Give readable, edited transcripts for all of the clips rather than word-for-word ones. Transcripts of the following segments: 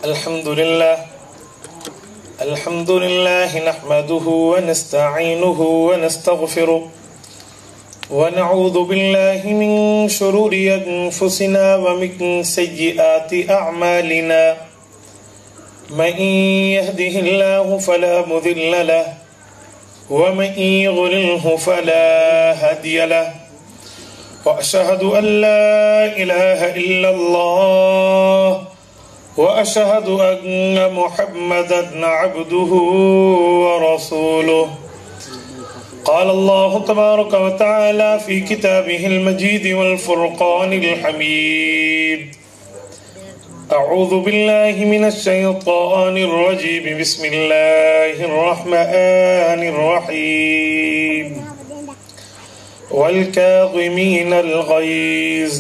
الحمد لله نحمده ونستعينه ونستغفره ونعوذ بالله من شرور أنفسنا ومن سيئات أعمالنا من يهده الله فلا مضل له ومن يضلله فلا هادي له وأشهد أن لا إله إلا الله وأشهد أن محمدا عبده ورسوله قال الله تبارك وتعالى في كتابه المجيد والفرقان الحميد أعوذ بالله من الشيطان الرجيم بسم الله الرحمن الرحيم والكاظمين الغيظ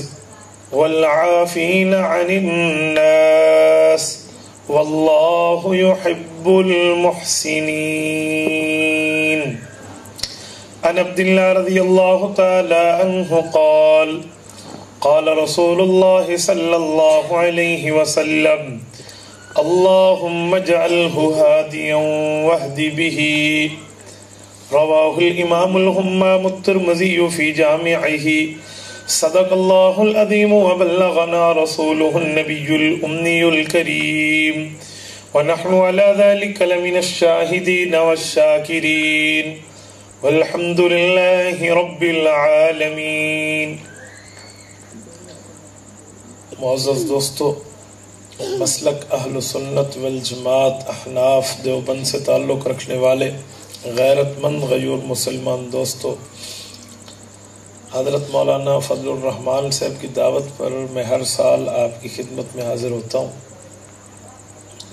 والعافين عن الناس والله يحب المحسنين. عن عبد الله رضي الله تعالى عنه قال قال رسول الله صلى الله عليه وسلم اللهم اجعله هاديا واهد به. رواه الإمام الهمام الترمذي في جامعه. صدق الله العظيم وبلغنا رسوله النبي الأمي الكريم ونحن على ذلك لمن الشاهدين والشاكرين والحمد لله رب العالمين. معزز دوستو، مسلک اہل سنت والجماعت احناف دیوبند سے تعلق رکھنے والے غیرت مند غیور مسلمان دوستو، حضرت مولانا فضل الرحمان صاحب کی دعوت پر میں ہر سال آپ کی خدمت میں حاضر ہوتا ہوں.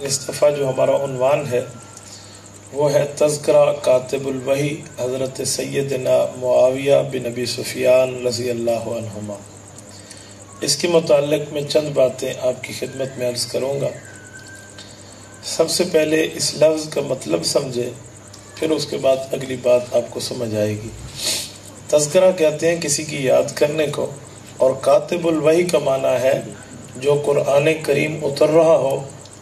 اس دفعہ جو ہمارا عنوان ہے وہ ہے تذکرہ کاتب الوحی حضرت سیدنا معاویہ بن ابی سفیان رضی اللہ عنہما. اس کے متعلق میں چند باتیں آپ کی خدمت میں عرض کروں گا. سب سے پہلے اس لفظ کا مطلب سمجھے، پھر اس کے بعد اگلی بات آپ کو سمجھ آئے گی. تذکرہ کہتے ہیں کسی کی یاد کرنے کو، اور کاتب الوحی کا معنی ہے جو قرآن کریم اتر رہا ہو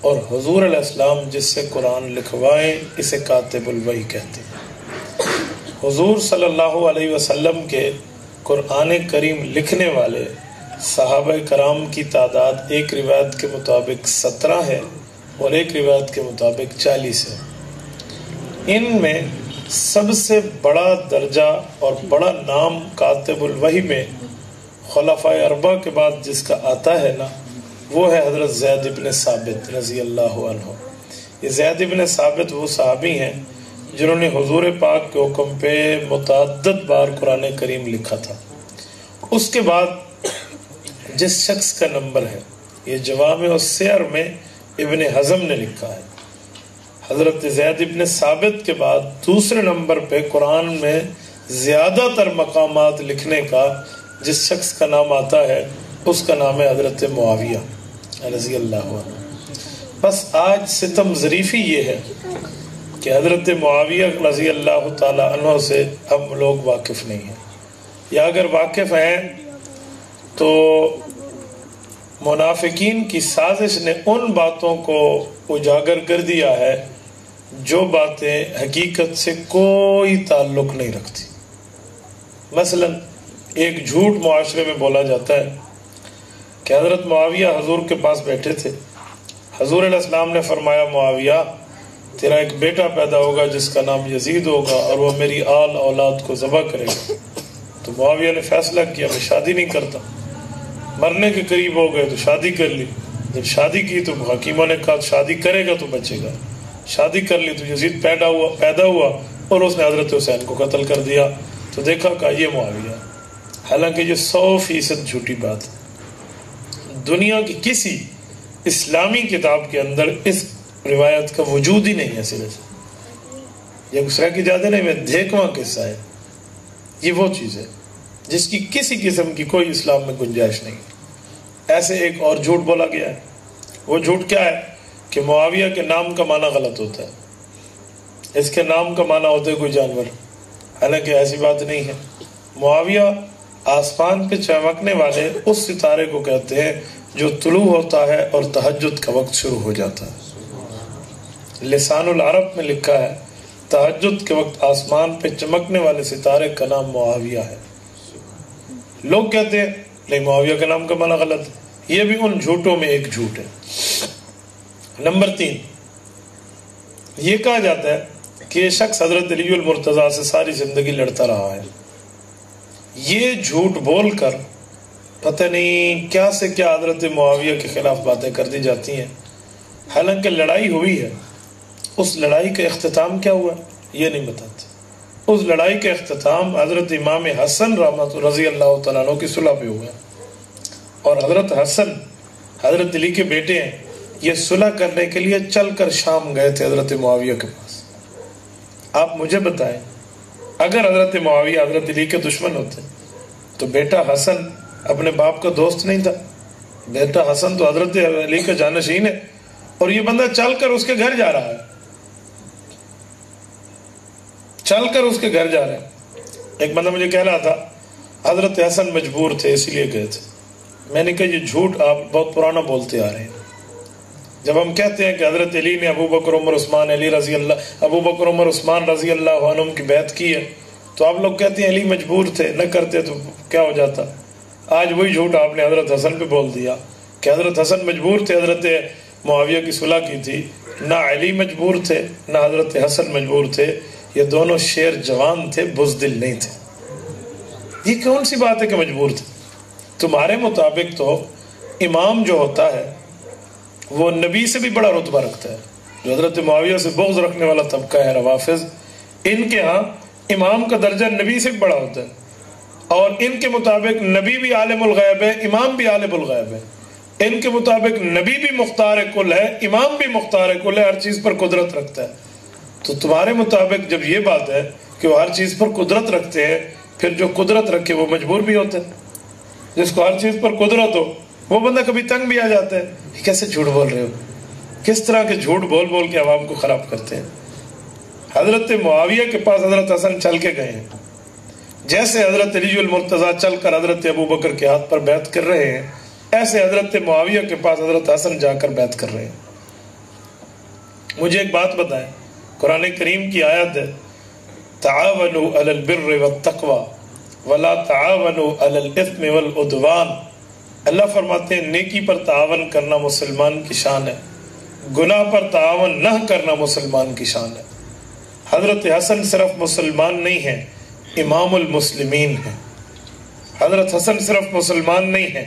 اور حضور علیہ السلام جس سے قرآن لکھوائیں، اسے کاتب الوحی کہتے ہیں. حضور صلی اللہ علیہ وسلم کے قرآن کریم لکھنے والے صحابہ کرام کی تعداد ایک روایت کے مطابق 17 ہے اور ایک روایت کے مطابق 40 ہے. ان میں سب سے بڑا درجہ اور بڑا نام کاتب الوحی میں خلفائے اربعہ کے بعد جس کا آتا ہے نا، وہ ہے حضرت زید ابن ثابت رضی اللہ عنہ. یہ زید ابن ثابت وہ صحابی ہیں جنہوں نے حضور پاک کے حکم پہ متعدد بار قرآن کریم لکھا تھا. اس کے بعد جس شخص کا نمبر ہے، یہ جوامع السیر میں ابن حزم نے لکھا ہے. حضرت زید ابن ثابت کے بعد دوسرے نمبر پہ قرآن میں زیادہ تر مقامات لکھنے کا جس شخص کا نام آتا ہے اس کا نام ہے حضرت معاویہ رضی اللہ عنہ. بس آج ستم ظریفی یہ ہے کہ حضرت معاویہ رضی اللہ تعالی عنہ سے ہم لوگ واقف نہیں ہیں، یا اگر واقف ہیں تو منافقین کی سازش نے ان باتوں کو اجاگر کر دیا ہے جو باتیں حقیقت سے کوئی تعلق نہیں رکھتی. مثلا ایک جھوٹ معاشرے میں بولا جاتا ہے کہ حضرت معاویہ حضور کے پاس بیٹھے تھے. حضور علیہ السلام نے فرمایا معاویہ تیرا ایک بیٹا پیدا ہوگا جس کا نام یزید ہوگا اور وہ میری آل اولاد کو ذبح کرے گا. تو معاویہ نے فیصلہ کیا میں شادی نہیں کرتا. مرنے کے قریب ہو گئے تو شادی کر لی. جب شادی کی تو حکیموں نے کہا شادی کرے گا تو بچے گا. شادی کر لی تو یزید پیدا ہوا اور اس نے حضرت حسین کو قتل کر دیا. تو دیکھا کہ یہ معاویہ، حالانکہ یہ 100% جھوٹی بات ہے. دنیا کی کسی اسلامی کتاب کے اندر اس روایت کا وجود ہی نہیں ہے. سرے سے یہ گسرا کی جاتے نہیں، میں دیکھواں قصہ ہے. یہ وہ چیز ہے جس کی کسی قسم کی کوئی اسلام میں گنجائش نہیں. ایسے ایک اور جھوٹ بولا گیا ہے. وہ جھوٹ کیا ہے کہ معاویہ کے نام کا معنی غلط ہوتا ہے. اس کے نام کا معنی ہوتا ہے کوئی جانور، حالانکہ ایسی بات نہیں ہے. معاویہ آسمان پہ چمکنے والے اس ستارے کو کہتے ہیں جو طلوع ہوتا ہے اور تہجد کا وقت شروع ہو جاتا ہے۔ لسان العرب میں لکھا ہے تہجد کے وقت آسمان پہ چمکنے والے ستارے کا نام معاویہ ہے۔ لوگ کہتے ہیں نہیں معاویہ کا نام کا معنی غلط ہے، یہ بھی ان جھوٹوں میں ایک جھوٹ ہے۔ نمبر 3، یہ کہا جاتا ہے کہ یہ شخص حضرت علی المرتضیٰ سے ساری زندگی لڑتا رہا ہے۔ یہ جھوٹ بول کر پتہ نہیں کیا سے کیا حضرت معاویہ کے خلاف باتیں کر دی جاتی ہیں، حالانکہ لڑائی ہوئی ہے۔ اس لڑائی کا اختتام کیا ہوا یہ نہیں بتاتے۔ اس لڑائی کا اختتام حضرت امام حسن رضی اللہ تعالیٰ عنہ کی صلح پہ ہوا، اور حضرت حسن حضرت علی کے بیٹے ہیں، یہ صلح کرنے کے لیے چل کر شام گئے تھے حضرت معاویہ کے پاس۔ آپ مجھے بتائیں اگر حضرت معاویہ حضرت علی کے دشمن ہوتے تو بیٹا حسن اپنے باپ کا دوست نہیں تھا؟ بیٹا حسن تو حضرت علی کا جانشین ہے، اور یہ بندہ چل کر اس کے گھر جا رہا ہے، چل کر اس کے گھر جا رہے ہیں۔ ایک بندہ مجھے کہہ رہا تھا حضرت حسن مجبور تھے اس لیے گئے تھے۔ میں نے کہا یہ جھوٹ آپ بہت پرانا بولتے آ رہے ہیں۔ جب ہم کہتے ہیں کہ حضرت علی نے ابو بکر عمر عثمان رضی اللہ عنہم کی بیعت کی ہے، تو آپ لوگ کہتے ہیں علی مجبور تھے، نہ کرتے تو کیا ہو جاتا۔ آج وہی جھوٹ آپ نے حضرت حسن پہ بول دیا کہ حضرت حسن مجبور تھے، حضرت معاویہ کی صلح کی تھی۔ نہ علی مجبور تھے نہ حضرت حسن مجبور تھے، یہ دونوں شیر جوان تھے، بزدل نہیں تھے۔ یہ کون سی بات ہے کہ مجبور تھے؟ تمہارے مطابق تو امام جو ہوتا ہے وہ نبی سے بھی بڑا رتبہ رکھتا ہے۔ جو حضرت معاویہ سے بغض رکھنے والا طبقہ ہے روافض، ان کے ہاں امام کا درجہ نبی سے بڑا ہوتا ہے، اور ان کے مطابق نبی بھی عالم الغیب ہے، امام بھی عالم الغیب ہے۔ ان کے مطابق نبی بھی مختار کل ہے، امام بھی مختار کل ہے، ہر چیز پر قدرت رکھتا ہے۔ تو تمہارے مطابق جب یہ بات ہے کہ وہ ہر چیز پر قدرت رکھتے ہیں، پھر جو قدرت رکھے وہ مجبور بھی ہوتا ہے۔ جس کو ہر چیز پر قدرت ہو وہ بندہ کبھی تنگ بھی آ جاتا ہے۔ یہ کیسے جھوٹ بول رہے ہو؟ کس طرح کے جھوٹ بول بول کے عوام کو خراب کرتے ہیں۔ حضرت معاویہ کے پاس حضرت حسن چل کے گئے ہیں، جیسے حضرت علی المرتضیٰ چل کر حضرت ابو بکر کے ہاتھ پر بیعت کر رہے ہیں، ایسے حضرت معاویہ کے پاس حضرت حسن جا کر بیعت کر رہے ہیں۔ مجھے ایک بات بتائیں، قرآن کریم کی آیت ہے تعاونوا علی البر والتقوی ولا تعاونوا علی الاثم والعدوان۔ اللہ فرماتے ہیں نیکی پر تعاون کرنا مسلمان کی شان ہے، گناہ پر تعاون نہ کرنا مسلمان کی شان ہے۔ حضرت حسن صرف مسلمان نہیں ہیں، امام المسلمین ہیں۔ حضرت حسن صرف مسلمان نہیں ہیں،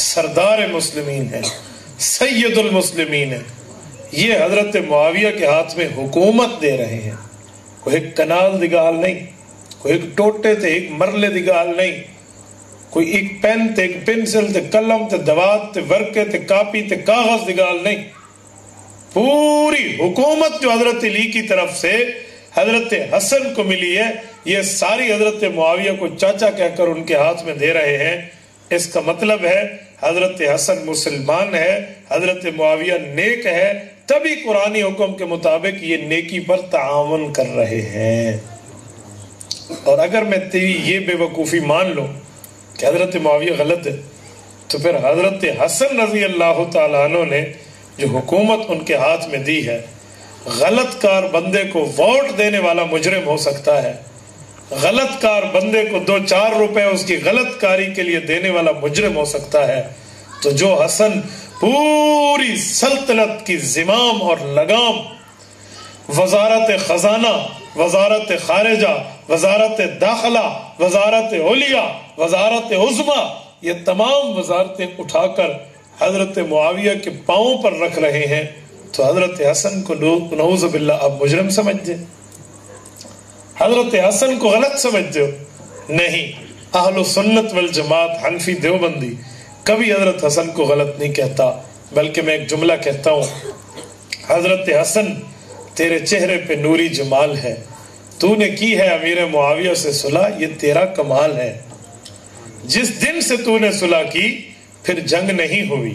سردار مسلمین ہیں، سید المسلمین ہیں۔ یہ حضرت معاویہ کے ہاتھ میں حکومت دے رہے ہیں۔ کوئی ایک کنال دی گال نہیں، کوئی ایک ٹوٹے تے ایک مرلے دی گال نہیں، کوئی ایک پین تے ایک پنسل تے قلم تے دوات تے ورقے تے کاپی تے کاغذ دی گال نہیں۔ پوری حکومت جو حضرت علی کی طرف سے حضرت حسن کو ملی ہے، یہ ساری حضرت معاویہ کو چاچا کہہ کر ان کے ہاتھ میں دے رہے ہیں۔ اس کا مطلب ہے حضرت حسن مسلمان ہے، حضرت معاویہ نیک ہے، تبھی قرآنی حکم کے مطابق یہ نیکی پر تعاون کر رہے ہیں۔ اور اگر میں تیری یہ بے وقوفی مان لوں کہ حضرت معاویہ غلط ہے، تو پھر حضرت حسن رضی اللہ تعالیٰ عنہ نے جو حکومت ان کے ہاتھ میں دی ہے، غلط کار بندے کو ووٹ دینے والا مجرم ہو سکتا ہے، غلط کار بندے کو 2-4 روپے اس کی غلط کاری کے لیے دینے والا مجرم ہو سکتا ہے، تو جو حسن پوری سلطنت کی زمام اور لگام، وزارت خزانہ، وزارت خارجہ، وزارت داخلہ، وزارت علیہ، وزارت عظمیٰ، یہ تمام وزارتیں اٹھا کر حضرت معاویہ کے پاؤں پر رکھ رہے ہیں، تو حضرت حسن کو نعوذ باللہ آپ مجرم سمجھتے ہیں؟ حضرت حسن کو غلط سمجھتے ہو؟ نہیں، اہل سنت والجماعت حنفی دیوبندی کبھی حضرت حسن کو غلط نہیں کہتا، بلکہ میں ایک جملہ کہتا ہوں، حضرت حسن تیرے چہرے پہ نوری جمال ہے، تو نے کی ہے امیر معاویہ سے صلح، یہ تیرا کمال ہے۔ جس دن سے تو نے صلح کی پھر جنگ نہیں ہوئی،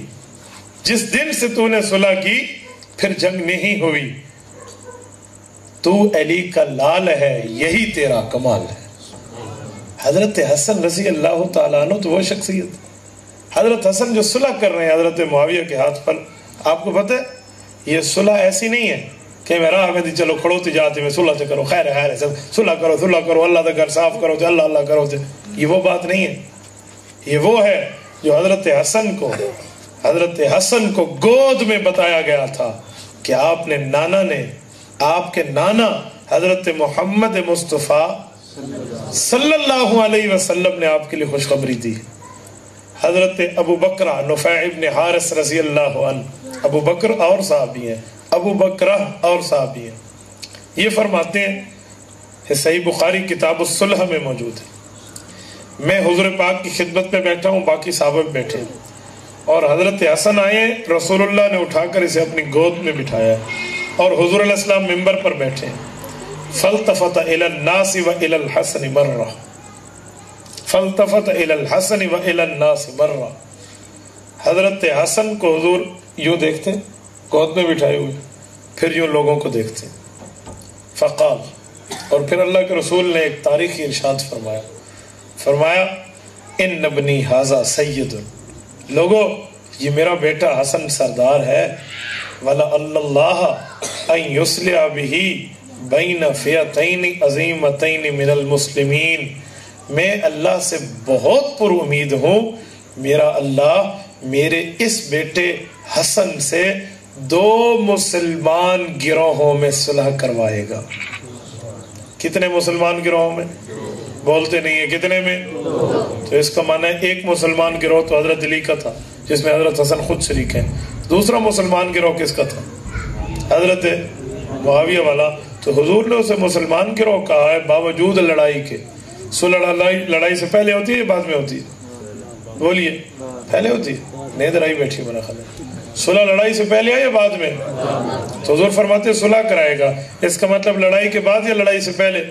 جس دن سے تو نے صلح کی پھر جنگ نہیں ہوئی، تو علی کا لال ہے، یہی تیرا کمال ہے۔ حضرت حسن رضی اللہ تعالیٰ عنہ تو وہ شخصیت حضرت حسن جو صلح کر رہے ہیں حضرت معاویہ کے ہاتھ پر، آپ کو پتہ ہے یہ صلح ایسی نہیں ہے کہ میں راہ میں دی چلو کھڑو تے جاتے میں صلح تے کرو، خیر ہے سب صلح کرو اللہ دا گھر صاف کرو تے اللہ کرو تے، یہ وہ بات نہیں ہے. یہ وہ ہے جو حضرت حسن کو گود میں بتایا گیا تھا کہ آپ کے نانا حضرت محمد مصطفیٰ صلی اللہ علیہ وسلم نے آپ کے لیے خوشخبری دی. حضرت ابو بکرہ نفیع ابن حارث رضی اللہ عنہ، ابو بکر اور صحابی ہیں، ابو بکرہ اور صحابی ہیں، یہ فرماتے ہیں صحیح بخاری کتاب الصلح میں موجود ہے، میں حضور پاک کی خدمت میں بیٹھا ہوں، باقی صحابہ بیٹھے ہیں، اور حضرت حسن آئے، رسول اللہ نے اٹھا کر اسے اپنی گود میں بٹھایا اور حضور علیہ السلام ممبر پر بیٹھے ہیں. فالتفت الى الناس والى الحسن مرہ، فالتفت الى الحسن والى الناس مرہ، حضرت حسن کو حضور یوں دیکھتے گود میں بٹھائے ہوئے، پھر یوں لوگوں کو دیکھتے. فقال، اور پھر اللہ کے رسول نے ایک تاریخی ارشاد فرمایا ان ابنی ھذا سید، لوگو یہ میرا بیٹا حسن سردار ہے، وَلَعَلَّ اللَّهَ أَن يُصْلِحَ بِهِ بَيْنَ فِئَتَيْنِ عَظِیمَتَيْنِ مِنَ الْمُسْلِمِینَ، میں اللہ سے بہت پر امید ہوں میرا اللہ میرے اس بیٹے حسن سے دو مسلمان گروہوں میں صلح کروائے گا. کتنے مسلمان گروہوں میں؟ بولتے نہیں ہیں کتنے میں؟ تو اس کا معنی ہے ایک مسلمان گروہ تو حضرت علی کا تھا جس میں حضرت حسن خود شریک ہیں، دوسرا مسلمان گروہ کس کا تھا؟ حضرت معاویہ والا. تو حضور نے اسے مسلمان گروہ کہا ہے باوجود لڑائی کے. صلح لڑائی سے پہلے ہوتی ہے بعد میں ہوتی ہے؟ بولیے پہلے ہوتی ہے، نیند آئی بیٹھی میرا خیال ہے. صلح لڑائی سے پہلے ہے یا بعد میں؟ تو حضور فرماتے صلح کرائے گا، اس کا مطلب لڑائی کے بعد یا لڑائی سے پہلے؟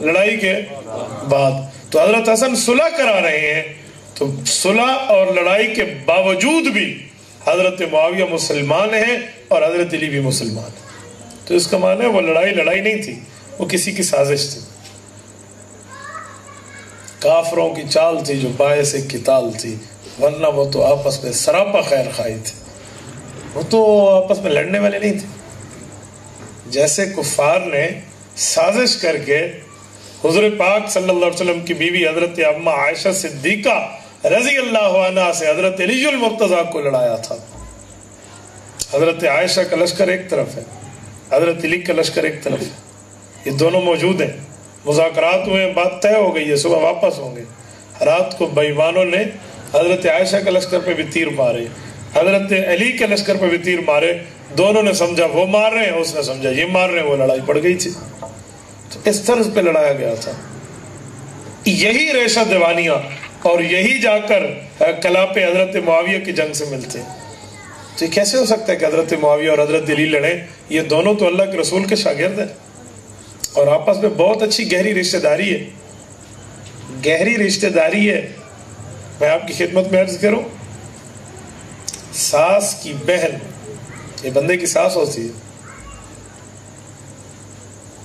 لڑائی کے بعد. تو حضرت حسن صلح کرا رہے ہیں، تو صلح اور لڑائی کے باوجود بھی حضرت معاویہ مسلمان ہیں اور حضرت علی بھی مسلمان ہیں. تو اس کا معنی ہے وہ لڑائی نہیں تھی، وہ کسی کی سازش تھی، کافروں کی چال تھی جو باعث قتال تھی، ورنہ وہ تو آپس میں سراپا خیر خواہی تھے، وہ تو آپس میں لڑنے والے نہیں تھے. جیسے کفار نے سازش کر کے حضور پاک صلی اللہ علیہ وسلم کی بیوی حضرت اماں عائشہ صدیقہ رضی اللہ عنہا سے حضرت علی المرتضیٰ کو لڑایا تھا. حضرت عائشہ کا لشکر ایک طرف ہے، حضرت علی کا لشکر ایک طرف ہے، یہ دونوں موجود ہیں. مذاکرات ہوئے، بات طے ہو گئی ہے، صبح واپس ہوں گے. رات کو بےایمانوں نے حضرت عائشہ کے لشکر پہ بھی تیر مارے، حضرت علی کے لشکر پہ بھی تیر مارے. دونوں نے سمجھا وہ مار رہے ہیں، اس نے سمجھا یہ مار رہے ہیں، وہ لڑائی پڑ گئی تھی. تو اس طرز پہ لڑایا گیا تھا. یہی ریشہ دیوانیاں اور یہی جا کر کلاپے حضرت معاویہ کی جنگ سے ملتے ہیں. تو یہ کیسے ہو سکتا ہے کہ حضرت معاویہ اور حضرت علی لڑیں؟ یہ دونوں تو اللہ کے رسول کے شاگرد ہیں اور آپس میں بہت اچھی گہری رشتہ داری ہے، گہری رشتہ داری ہے. میں آپ کی خدمت میں عرض کروں، ساس کی بہن، یہ بندے کی ساس ہوتی ہے،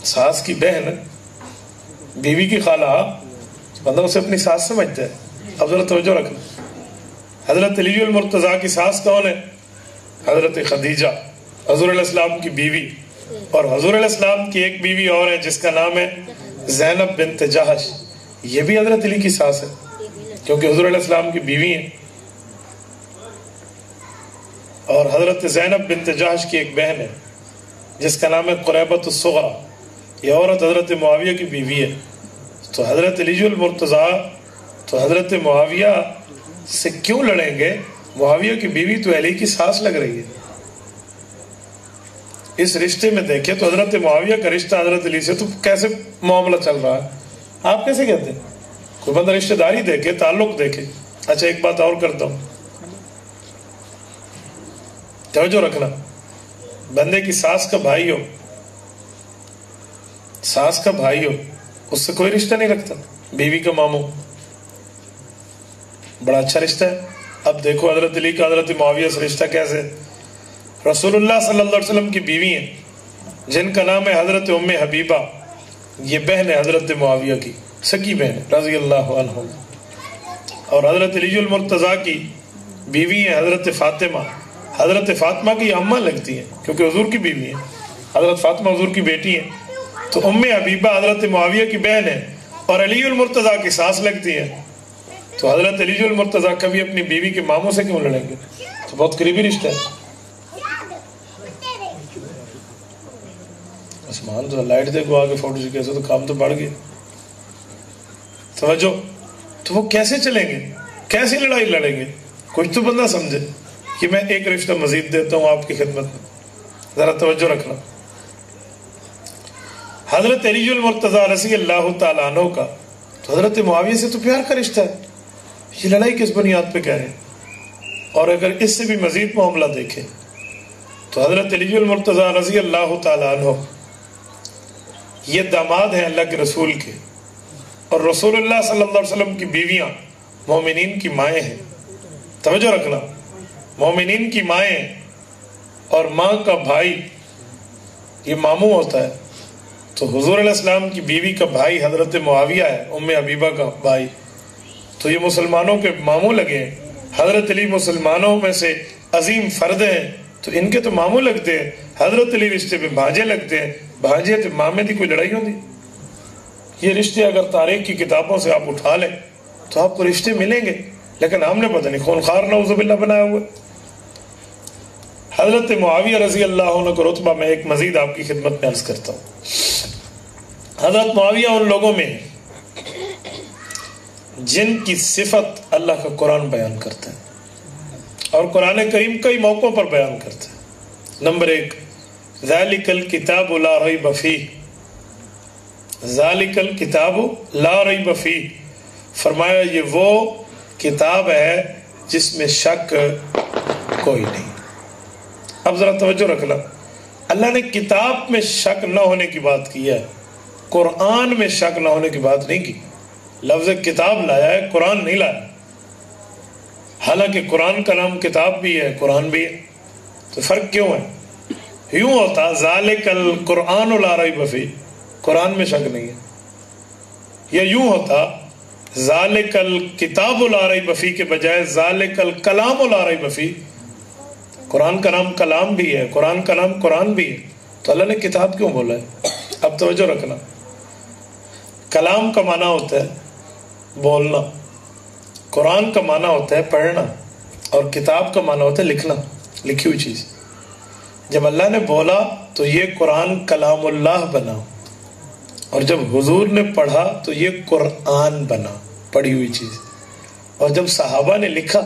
ساس کی بہن، بیوی کی خالہ، بندہ اسے اپنی ساس سمجھتا ہے. اب ذرا توجہ رکھنا، حضرت علی المرتضیٰ کی ساس کون ہے؟ حضرت خدیجہ، حضور علیہ السلام کی بیوی. اور حضور علیہ السلام کی ایک بیوی اور ہے جس کا نام ہے زینب بنت جہش، یہ بھی حضرت علی کی ساس ہے کیونکہ حضور علیہ السلام کی بیوی ہیں. اور حضرت زینب بنت جہش کی ایک بہن ہے جس کا نام ہے قریبۃ الصغریٰ، یہ عورت حضرت معاویہ کی بیوی ہے. تو حضرت علی المرتضیٰ تو حضرت معاویہ سے کیوں لڑیں گے؟ معاویہ کی بیوی تو علی کی ساس لگ رہی ہے. اس رشتے میں دیکھیں تو حضرت معاویہ کا رشتہ حضرت علی سے تو کیسے معاملہ چل رہا ہے؟ آپ کیسے کہتے ہیں؟ کوئی بندہ رشتہ داری دیکھے، تعلق دیکھے. اچھا ایک بات اور کرتا ہوں، توجہ رکھنا، بندے کی ساس کا بھائی ہو، ساس کا بھائی ہو، اس سے کوئی رشتہ نہیں رکھتا. بیوی کا ماموں بڑا اچھا رشتہ ہے. اب دیکھو حضرت علی کا حضرت معاویہ سے رشتہ کیسے؟ رسول اللہ صلی اللہ علیہ وسلم کی بیوی ہیں جن کا نام ہے حضرت ام حبیبہ، یہ بہن ہے حضرت معاویہ کی، سکی بہن رضی اللہ عنہ. اور حضرت علی المرتضیٰ کی بیوی ہیں حضرت فاطمہ. حضرت فاطمہ کی اماں لگتی ہیں کیونکہ حضور کی بیوی ہیں. حضرت فاطمہ حضور کی بیٹی ہیں. تو ام حبیبہ حضرت معاویہ کی بہن ہے اور علی المرتضیٰ کی ساس لگتی ہیں. تو حضرت علی المرتضیٰ کبھی اپنی بیوی کے ماموں سے کیوں لڑیں گے؟ تو بہت قریبی رشتہ ہے. اسمان تو لائٹ دے کو آگے فوٹو سے کیسے تو کام تو بڑھ گیا. توجہ. تو وہ کیسے چلیں گے؟ کیسے لڑائی لڑیں گے؟ کچھ تو بندہ سمجھے. کہ میں ایک رشتہ مزید دیتا ہوں آپ کی خدمت میں, ذرا توجہ رکھنا. حضرت علی المرتضیٰ رضی اللہ تعالیٰ عنہ کا تو حضرت معاویہ سے تو پیار کا رشتہ ہے. یہ لڑائی کس بنیاد پہ کہہ رہے ہیں؟ اور اگر اس سے بھی مزید معاملہ دیکھیں تو حضرت علی المرتضیٰ رضی اللہ تعالیٰ عنہ یہ داماد ہیں اللہ کے رسول کے, اور رسول اللہ صلی اللہ علیہ وسلم کی بیویاں مومنین کی مائیں ہیں. توجہ رکھنا, مومنین کی مائیں اور ماں کا بھائی یہ ماموں ہوتا ہے. تو حضور علیہ السلام کی بیوی کا بھائی حضرت معاویہ ہے, ام حبیبہ کا بھائی, تو یہ مسلمانوں کے ماموں لگے ہیں. حضرت علی مسلمانوں میں سے عظیم فرد ہیں تو ان کے تو ماموں لگتے ہیں. حضرت علی رشتے میں بھانجے لگتے ہیں. بھانجے تو مامے دی کوئی لڑائی ہوتی؟ یہ رشتے اگر تاریخ کی کتابوں سے آپ اٹھا لیں تو آپ کو رشتے ملیں گے, لیکن ہم نے پتہ نہیں خونخوار نعوذ باللہ بنایا ہوا. حضرت معاویہ رضی اللہ عنہ کو رتبہ میں ایک مزید آپ کی خدمت میں عرض کرتا ہوں. حضرت معاویہ ان لوگوں میں جن کی صفت اللہ کا قرآن بیان کرتا ہے اور قرآن کریم کئی موقعوں پر بیان کرتا ہے. نمبر 1, ذالک الکتاب لا ریب فیہ. ذالک الکتاب لا ریب فیہ, فرمایا یہ وہ کتاب ہے جس میں شک کوئی نہیں. اب ذرا توجہ رکھنا, اللہ نے کتاب میں شک نہ ہونے کی بات کی ہے, قرآن میں شک نہ ہونے کی بات نہیں کی. لفظ کتاب لایا ہے, قرآن نہیں لایا. حالانکہ قرآن کا نام کتاب بھی ہے, قرآن بھی ہے. تو فرق کیوں ہے؟ یوں ہوتا ذالک القرآن لا ریب فیہ, قرآن میں شک نہیں ہے. یا یوں ہوتا ذالک الکتاب لا ریب فیہ کے بجائے ذالک الکلام لا ریب فیہ. قرآن کا نام کلام بھی ہے, قرآن کا نام قرآن بھی ہے, تو اللہ نے کتاب کیوں بولا ہے؟ اب توجہ رکھنا, کلام کا معنی ہوتا ہے بولنا, قرآن کا معنی ہوتا ہے پڑھنا, اور کتاب کا معنی ہوتا ہے لکھنا, لکھی ہوئی چیز. جب اللہ نے بولا تو یہ قرآن کلام اللہ بنا, اور جب حضور نے پڑھا تو یہ قرآن بنا, پڑھی ہوئی چیز. اور جب صحابہ نے لکھا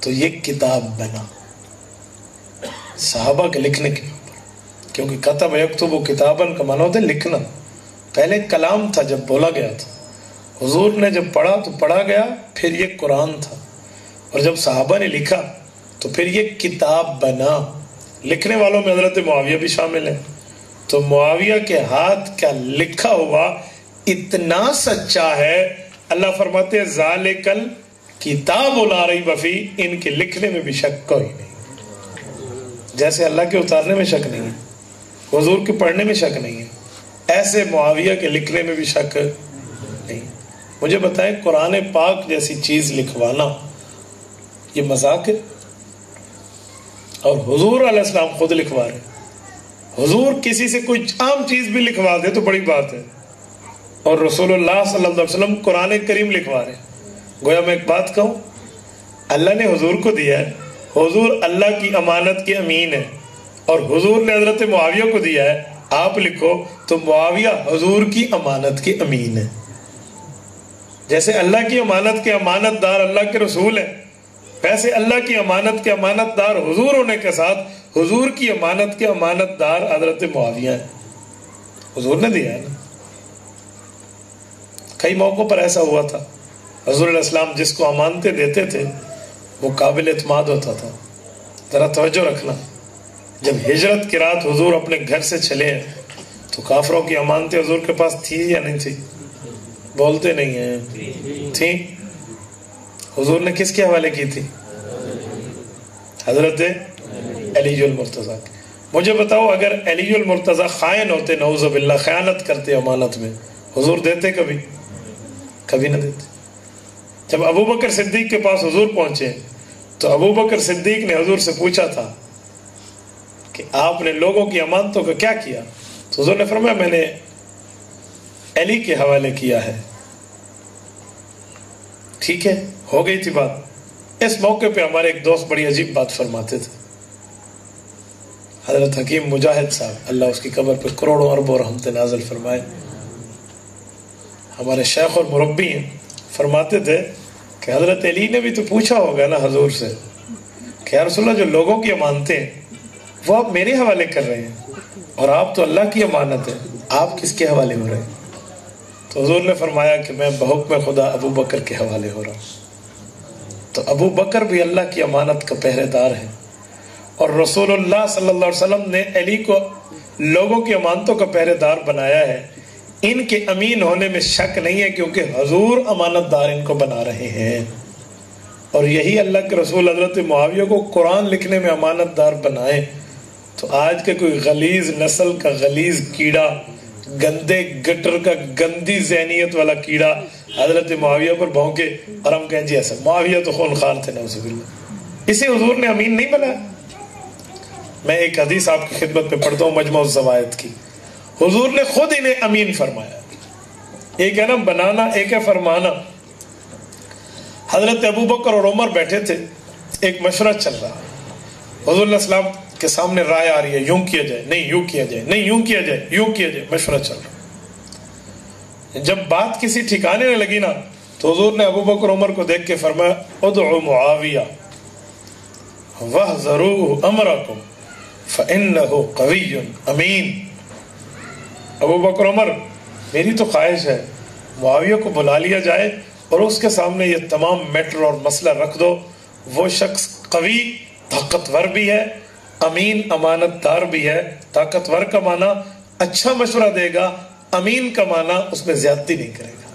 تو یہ کتاب بنا, صحابہ کے لکھنے کے اوپر. کیونکہ کتب یکتب کتاباً کا معنی ہوتا ہے لکھنا. پہلے کلام تھا جب بولا گیا تھا, حضور نے جب پڑھا تو پڑھا گیا, پھر یہ قرآن تھا, اور جب صحابہ نے لکھا تو پھر یہ کتاب بنا. لکھنے والوں میں حضرت معاویہ بھی شامل ہیں. تو معاویہ کے ہاتھ کا لکھا ہوا اتنا سچا ہے, اللہ فرماتے ہیں ذالک الکتاب لا ریب فیہ, ان کے لکھنے میں بھی شک کوئی نہیں. جیسے اللہ کے اتارنے میں شک نہیں ہے, حضور کے پڑھنے میں شک نہیں ہے, ایسے معاویہ کے لکھنے میں بھی شک نہیں. مجھے بتائیں, قرآن پاک جیسی چیز لکھوانا یہ مذاق ہے؟ اور حضور علیہ السلام خود لکھوا رہے. حضور کسی سے کوئی عام چیز بھی لکھوا دے تو بڑی بات ہے, اور رسول اللہ صلی اللہ علیہ وسلم قرآن کریم لکھوا رہے. گویا میں ایک بات کہوں, اللہ نے حضور کو دیا ہے, حضور اللہ کی امانت کے امین ہے, اور حضور نے حضرت معاویہ کو دیا ہے آپ لکھو, تو معاویہ حضور کی امانت کے امین ہے. جیسے اللہ کی امانت کے امانت دار اللہ کے رسول ہیں, ویسے اللہ کی امانت کے امانت دار حضور ہونے کے ساتھ حضور کی امانت کے امانت دار حضرت معاویہ ہیں. حضور نے دیا ہے نا. کئی موقعوں پر ایسا ہوا تھا, حضور علیہ السلام جس کو امانتیں دیتے تھے وہ قابل اعتماد ہوتا تھا. ذرا توجہ رکھنا, جب ہجرت کی رات حضور اپنے گھر سے چلے ہیں تو کافروں کی امانتیں حضور کے پاس تھی یا نہیں تھی؟ بولتے نہیں ہیں, تھی. حضور نے کس کے حوالے کی تھی؟ حضرت علی المرتضیٰ. مجھے بتاؤ, اگر علی المرتضیٰ خائن ہوتے, نعوذ باللہ, خیانت کرتے امانت میں, حضور دیتے کبھی؟ کبھی نہ دیتے. جب ابو بکر صدیق کے پاس حضور پہنچے تو ابو بکر صدیق نے حضور سے پوچھا تھا کہ آپ نے لوگوں کی امانتوں کا کیا کیا؟ تو حضور نے فرمایا میں نے علی کے حوالے کیا ہے. ٹھیک ہے، ہو گئی تھی بات. اس موقع پہ ہمارے ایک دوست بڑی عجیب بات فرماتے تھے. حضرت حکیم مجاہد صاحب، اللہ اس کی قبر پہ کروڑوں اربوں رحمت نازل فرمائے، ہمارے شیخ اور مربی ہیں، فرماتے تھے کہ حضرت علی نے بھی تو پوچھا ہوگا نا حضور سے کہ یا رسول اللہ جو لوگوں کی امانتیں ہیں وہ آپ میرے حوالے کر رہے ہیں اور آپ تو اللہ کی امانت ہے، آپ کس کے حوالے ہو رہے ہیں؟ تو حضور نے فرمایا کہ میں بحکم خدا ابو بکر کے حوالے ہو رہا ہوں. تو ابو بکر بھی اللہ کی امانت کا پہرے دار ہے، اور رسول اللہ صلی اللہ علیہ وسلم نے علی کو لوگوں کی امانتوں کا پہرے دار بنایا ہے. ان کے امین ہونے میں شک نہیں ہے کیونکہ حضور امانت دار ان کو بنا رہے ہیں. اور یہی اللہ کے رسول حضرت معاویہ کو قرآن لکھنے میں امانت دار بنائے تو آج کے کوئی غلیظ نسل کا غلیظ کیڑا، گندے گٹر کا گندی ذہنیت والا کیڑا حضرت معاویہ پر بھونکے اور ہم کہیں جی ایسا معاویہ تو خونخوار تھے نعوذ باللہ، اسے حضور نے امین نہیں بنایا. میں ایک حدیث آپ کی خدمت میں پڑھتا ہوں مجمع الزوائد کی. حضور نے خود انہیں امین فرمایا. ایک ہے نا بنانا، ایک ہے فرمانا. حضرت ابو بکر اور عمر بیٹھے تھے، ایک مشورہ چل رہا. حضور علیہ السلام کے سامنے رائے آ رہی ہے، یوں کیا جائے، نہیں یوں کیا جائے، نہیں یوں کیا جائے، یوں کیا جائے، مشورہ چل رہا. جب بات کسی ٹھکانے میں لگی نا تو حضور نے ابو بکر عمر کو دیکھ کے فرمایا ادعو معاویہ وَاحْذَرُوهُ أَمْرَكُمْ فَإِنَّهُ قَوِيٌّ أَمِينٌ. ابو بکر عمر، میری تو خواہش ہے معاویہ کو بلا لیا جائے اور اس کے سامنے یہ تمام میٹر اور مسئلہ رکھ دو. وہ شخص قوی، طاقتور بھی ہے، امین امانت دار بھی ہے. طاقتور کا معنی اچھا مشورہ دے گا، امین کا معنی اس میں زیادتی نہیں کرے گا.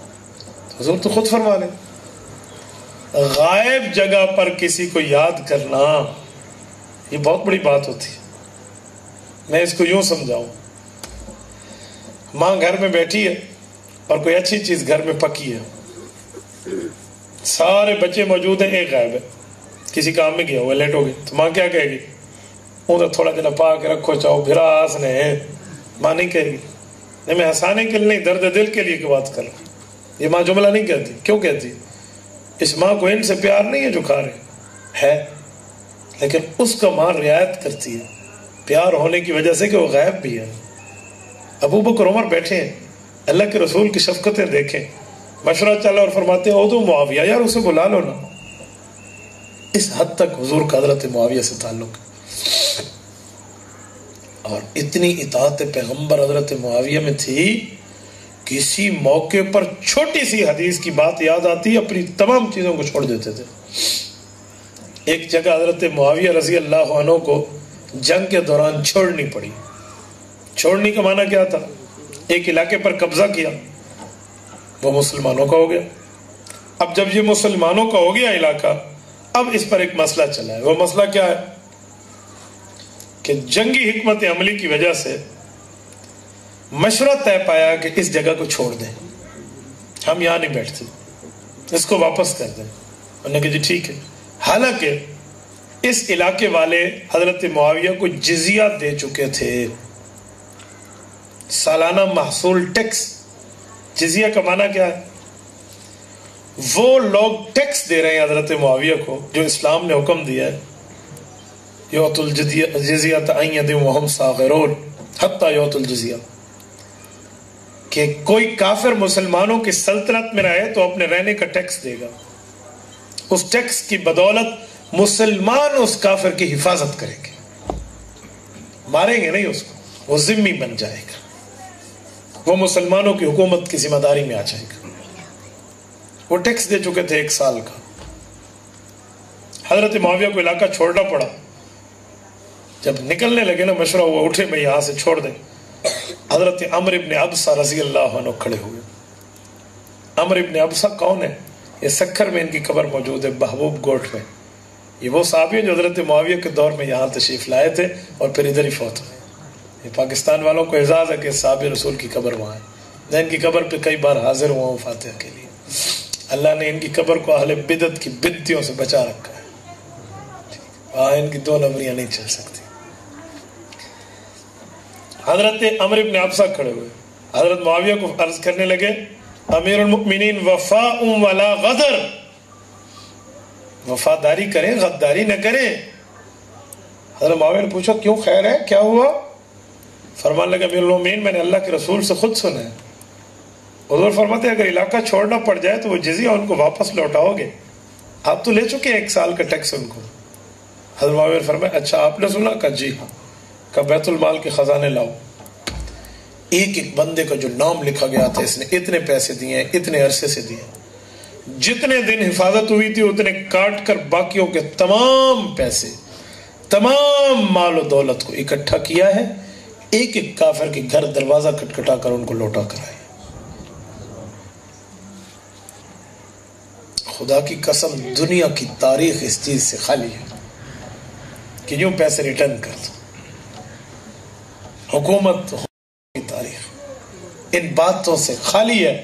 حضور تو خود فرما لیں. غائب جگہ پر کسی کو یاد کرنا یہ بہت بڑی بات ہوتی ہے. میں اس کو یوں سمجھاؤں، ماں گھر میں بیٹھی ہے اور کوئی اچھی چیز گھر میں پکی ہے، سارے بچے موجود ہیں، ایک غائب ہے، کسی کام میں گیا ہوا، لیٹ ہو گئی، تو ماں کیا کہے گی؟ وہ تو تھوڑا جنا پا کے رکھو، چاہو بھرا ہنسنے ہیں. ماں نہیں کہے گی. نہیں، میں ہنسانے کے لیے نہیں، درد دل کے لیے کی بات کر رہا ہوں. یہ ماں جملہ نہیں کہتی. کیوں کہتی؟ اس ماں کو ان سے پیار نہیں ہے جو کھا رہے ہے، لیکن اس کا ماں رعایت کرتی ہے پیار ہونے کی وجہ سے کہ وہ غائب بھی ہے. ابو بکر عمر بیٹھے ہیں، اللہ کے رسول کی شفقتیں دیکھیں، مشورہ چلا اور فرماتے ہیں اودو معاویہ، یار اسے بلا لو نا. اس حد تک حضور کا حضرت معاویہ سے تعلق ہے. اور اتنی اطاعت پیغمبر حضرت معاویہ میں تھی، کسی موقع پر چھوٹی سی حدیث کی بات یاد آتی اپنی تمام چیزوں کو چھوڑ دیتے تھے. ایک جگہ حضرت معاویہ رضی اللہ عنہ کو جنگ کے دوران چھوڑنی پڑی. چھوڑنے کا معنی کیا تھا؟ ایک علاقے پر قبضہ کیا، وہ مسلمانوں کا ہو گیا. اب جب یہ مسلمانوں کا ہو گیا علاقہ، اب اس پر ایک مسئلہ چلا ہے. وہ مسئلہ کیا ہے کہ جنگی حکمت عملی کی وجہ سے مشورہ طے پایا کہ اس جگہ کو چھوڑ دیں، ہم یہاں نہیں بیٹھتے، اس کو واپس کر دیں. انہوں نے کہا جی ٹھیک ہے. حالانکہ اس علاقے والے حضرت معاویہ کو جزیہ دے چکے تھے، سالانہ محصول ٹیکس. جزیہ کا معنی کیا ہے؟ وہ لوگ ٹیکس دے رہے ہیں حضرت معاویہ کو جو اسلام نے حکم دیا ہے، یعطوا الجزیۃ عن ید وہم صاغرون حتی یعطوا الجزیہ، کہ کوئی کافر مسلمانوں کی سلطنت میں رہے تو اپنے رہنے کا ٹیکس دے گا. اس ٹیکس کی بدولت مسلمان اس کافر کی حفاظت کریں گے، ماریں گے نہیں اس کو، وہ ذمہ بن جائے گا، وہ مسلمانوں کی حکومت کی ذمہ داری میں آ جائے گا. وہ ٹیکس دے چکے تھے 1 سال کا. حضرت معاویہ کو علاقہ چھوڑنا پڑا. جب نکلنے لگے نا مشورہ ہوا، اٹھے میں یہاں سے چھوڑ دیں. حضرت عمرو بن ابسہ رضی اللہ عنہ کھڑے ہوئے. عمرو بن ابسہ کون ہے؟ یہ سکھر میں ان کی قبر موجود ہے، محبوب گوٹ میں. یہ وہ صحابی جو حضرت معاویہ کے دور میں یہاں تشریف لائے تھے اور پھر ادھر ہی فوت ہوئے. یہ پاکستان والوں کو اعزاز ہے کہ صحابی رسول کی قبر وہاں ہے. میں ان کی قبر پہ کئی بار حاضر ہوا ہوں فاتحہ کے لیے. اللہ نے ان کی قبر کو اہل بدعت کی بدعتوں سے بچا رکھا ہے. ان کی دو نمبریاں نہیں چل سکتی. حضرت عمرو بن عبسہ کھڑے ہوئے, حضرت معاویہ کو عرض کرنے لگے امیر المؤمنین وفاء ولا غدر, وفاداری کریں غداری نہ کریں. حضرت معاویہ نے پوچھا کیوں, خیر ہے, کیا ہوا؟ فرمان لگا امیر المؤمنین میں نے اللہ کے رسول سے خود سنا ہے, حضور فرماتے ہیں اگر علاقہ چھوڑنا پڑ جائے تو وہ جزیہ ان کو واپس لوٹاؤ گے, آپ تو لے چکے ہیں 1 سال کا ٹیکس ان کو. حضرت معاویہ نے فرمایا اچھا آپ نے سنا؟ کہا جی ہاں. کہا بیت المال کے خزانے لاؤ, ایک ایک بندے کا جو نام لکھا گیا تھا اس نے اتنے پیسے دیے, اتنے عرصے سے دیے, جتنے دن حفاظت ہوئی تھی اتنے کاٹ کر باقیوں کے تمام پیسے, تمام مال و دولت کو اکٹھا کیا ہے, ایک ایک کافر کے گھر دروازہ کھٹکھٹا کر ان کو لوٹا کر آئے. خدا کی قسم دنیا کی تاریخ اس چیز سے خالی ہے کہ یوں پیسے ریٹرن کر دو. حکومت کی تاریخ ان باتوں سے خالی ہے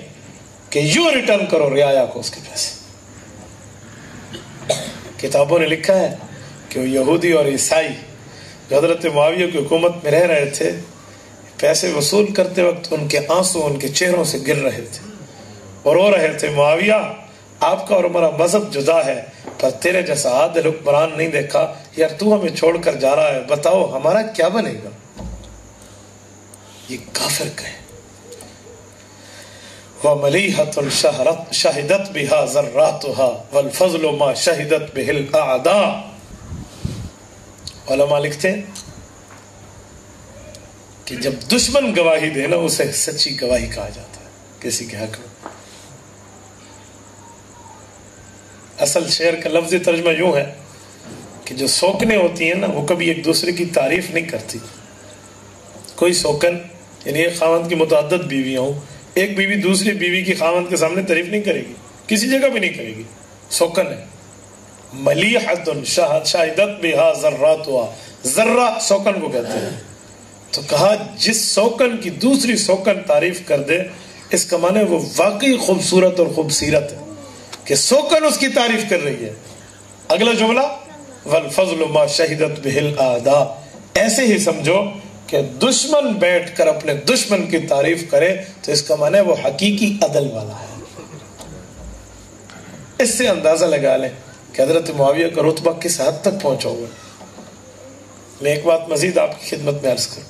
کہ یوں ریٹرن کرو رعایا کو اس کے پیسے. کتابوں نے لکھا ہے کہ وہ یہودی اور عیسائی جو حضرت معاویہ کی حکومت میں رہ رہے تھے, پیسے وصول کرتے وقت ان کے آنسو ان کے چہروں سے گر رہے تھے اور رو رہے تھے معاویہ آپ کا اور ہمارا مذہب جدا ہے, پر تیرے جیسا عادل حکمران نہیں دیکھا, یار تو ہمیں چھوڑ کر جا رہا ہے, بتاؤ ہمارا کیا بنے گا. یہ کافر کہیں وَمَلِيحَةٌ شَهِدَتْ بِهَا ذَرَّاتُهَا وَالْفَضْلُ مَا شَهِدَتْ بِهِ الْأَعْدَاءُ. علماء لکھتے ہیں کہ جب دشمن گواہی دے نا اسے سچی گواہی کہا جاتا ہے کسی کے حق میں. اصل شعر کا لفظی ترجمہ یوں ہے کہ جو سوکنیں ہوتی ہیں نا وہ کبھی ایک دوسرے کی تعریف نہیں کرتی. کوئی سوکن یعنی ایک خاوند کی متعدد بیویاں ہوں, ایک بیوی دوسری بیوی کی خاوند کے سامنے تعریف نہیں کرے گی, کسی جگہ بھی نہیں کرے گی. سوکن ہے. ملیحۃ شاہدت بہا ذراتها, ذرہ سوکن کو کہتے ہیں. تو کہا جس سوکن کی دوسری سوکن تعریف کر دے اس کا معنی وہ واقعی خوبصورت اور خوبصیرت ہے کہ سوکن اس کی تعریف کر رہی ہے. اگلا جملہ والفضل ما شہدت بہ الاعداء, ایسے ہی سمجھو کہ دشمن بیٹھ کر اپنے دشمن کی تعریف کرے تو اس کا معنی ہے وہ حقیقی عدل والا ہے. اس سے اندازہ لگا لیں کہ حضرت معاویہ کا رتبہ کس حد تک پہنچا ہوا ہے. میں ایک بات مزید آپ کی خدمت میں عرض کروں.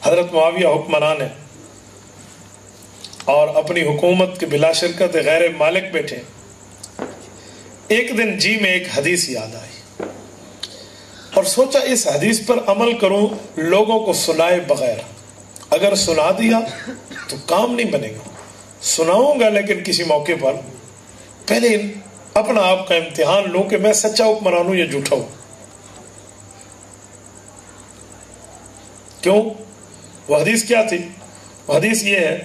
حضرت معاویہ حکمران ہے اور اپنی حکومت کے بلا شرکت غیر مالک بیٹھے. ایک دن جی میں ایک حدیث یاد آئی اور سوچا اس حدیث پر عمل کروں لوگوں کو سنائے بغیر. اگر سنا دیا تو کام نہیں بنے گا, سناؤں گا لیکن کسی موقع پر پہلے اپنا آپ کا امتحان لوں کہ میں سچا حکمران ہوں یا جھوٹا ہوں. کیوں؟ وہ حدیث کیا تھی؟ وہ حدیث یہ ہے,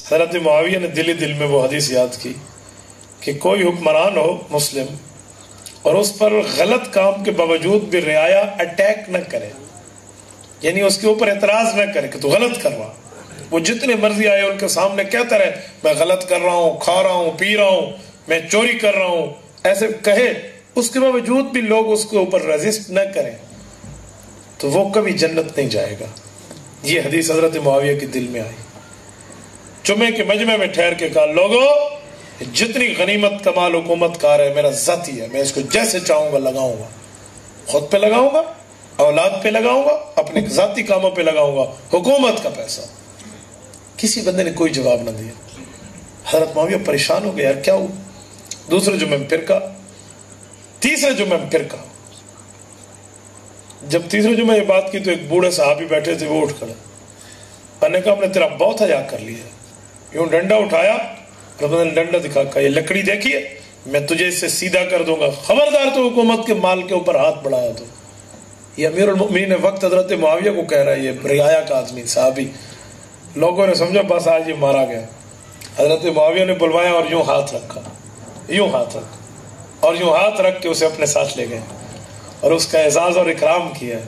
حضرت معاویہ نے دل میں وہ حدیث یاد کی کہ کوئی حکمران ہو مسلم اور اس پر غلط کام کے باوجود بھی رعایا اٹیک نہ کرے, یعنی اس کے اوپر اعتراض نہ کرے کہ تو غلط کر رہا. وہ جتنے مرضی آئے ان کے سامنے کہتا رہے میں غلط کر رہا ہوں, کھا رہا ہوں, پی رہا ہوں, میں چوری کر رہا ہوں, ایسے کہے, اس کے باوجود بھی لوگ اس کے اوپر ریزسٹ نہ کریں تو وہ کبھی جنت نہیں جائے گا. یہ حدیث حضرت معاویہ کے دل میں آئی. جمعے کے مجمع میں ٹھہر کے کہا لوگوں جتنی غنیمت کا مال حکومت کار ہے میرا ذاتی ہے, میں اس کو جیسے چاہوں گا لگاؤں گا, خود پہ لگاؤں گا, اولاد پہ لگاؤں گا, اپنے ذاتی کاموں پہ لگاؤں گا, حکومت کا پیسہ. کسی بندے نے کوئی جواب نہ دیا. حضرت معاویہ پریشان ہو گیا, یار کیا ہو. دوسرے جمعے میں پھر کہا, تیسرے جمعے میں پھر کہا. جب تیسرے جمعے یہ بات کی تو ایک بوڑھے صحابی بیٹھے تھے, وہ اٹھ کھڑے. میں نے کہا ہم نے تیرا بہت حیا کر لیا. یوں ڈنڈا اٹھایا, ڈنڈا دکھا کہا یہ لکڑی دیکھیے, میں تجھے اس سے سیدھا کر دوں گا, خبردار تو حکومت کے مال کے اوپر ہاتھ بڑھایا تو. یہ امیر المؤمنین وقت حضرت معاویہ کو کہہ رہا ہے, یہ رعایا کا آدمی صحابی. لوگوں نے سمجھا بس آج یہ مارا گیا. حضرت معاویہ نے بلوایا اور یوں ہاتھ رکھا, یوں ہاتھ رکھا, اور یوں ہاتھ رکھ کے اسے اپنے ساتھ لے گئے اور اس کا اعزاز اور اکرام کیا.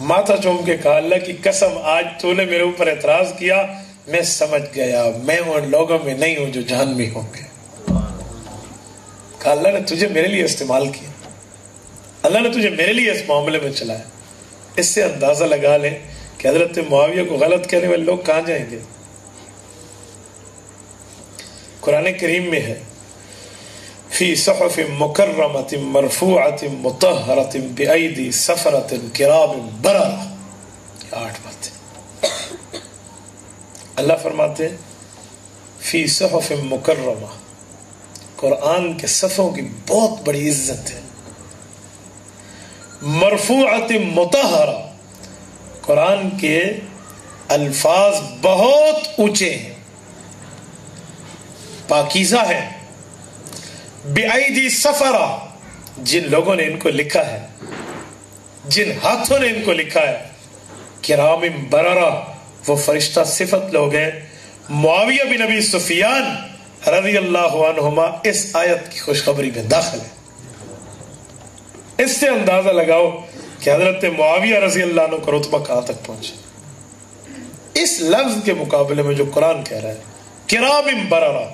ماتھا چوم کے کہا اللہ کی قسم آج تو نے میرے اوپر اعتراض کیا, میں سمجھ گیا میں ان لوگوں میں نہیں ہوں جو جہنمی ہوں گے. کہا اللہ نے تجھے میرے لیے استعمال کیا، اللہ نے تجھے میرے لیے اس معاملے میں چلایا۔ اس سے اندازہ لگا لیں کہ حضرت معاویہ کو غلط کہنے والے لوگ کہاں جائیں گے۔ قرآن کریم میں ہے فی صحف مکرمۃ مرفوعۃ مطہرۃ بأیدی سفرۃ کرام بررہ، 8 باتیں اللہ فرماتے ہیں فی صحف مکرمہ، قرآن کے صفوں کی بہت بڑی عزت ہے، مرفوعۃ مطہرہ، قرآن کے الفاظ بہت اونچے ہیں، پاکیزہ ہے، بِأَيْدِي سفرہ، جن لوگوں نے ان کو لکھا ہے، جن ہاتھوں نے ان کو لکھا ہے، کرام بررہ، وہ فرشتہ صفت لوگ ہیں۔ معاویہ بن ابی سفیان رضی اللہ عنہما اس آیت کی خوشخبری میں داخل ہے۔ اس سے اندازہ لگاؤ کہ حضرت معاویہ رضی اللہ عنہ کا رتبہ کہاں تک پہنچے۔ اس لفظ کے مقابلے میں جو قرآن کہہ رہا ہے کرام بررہ،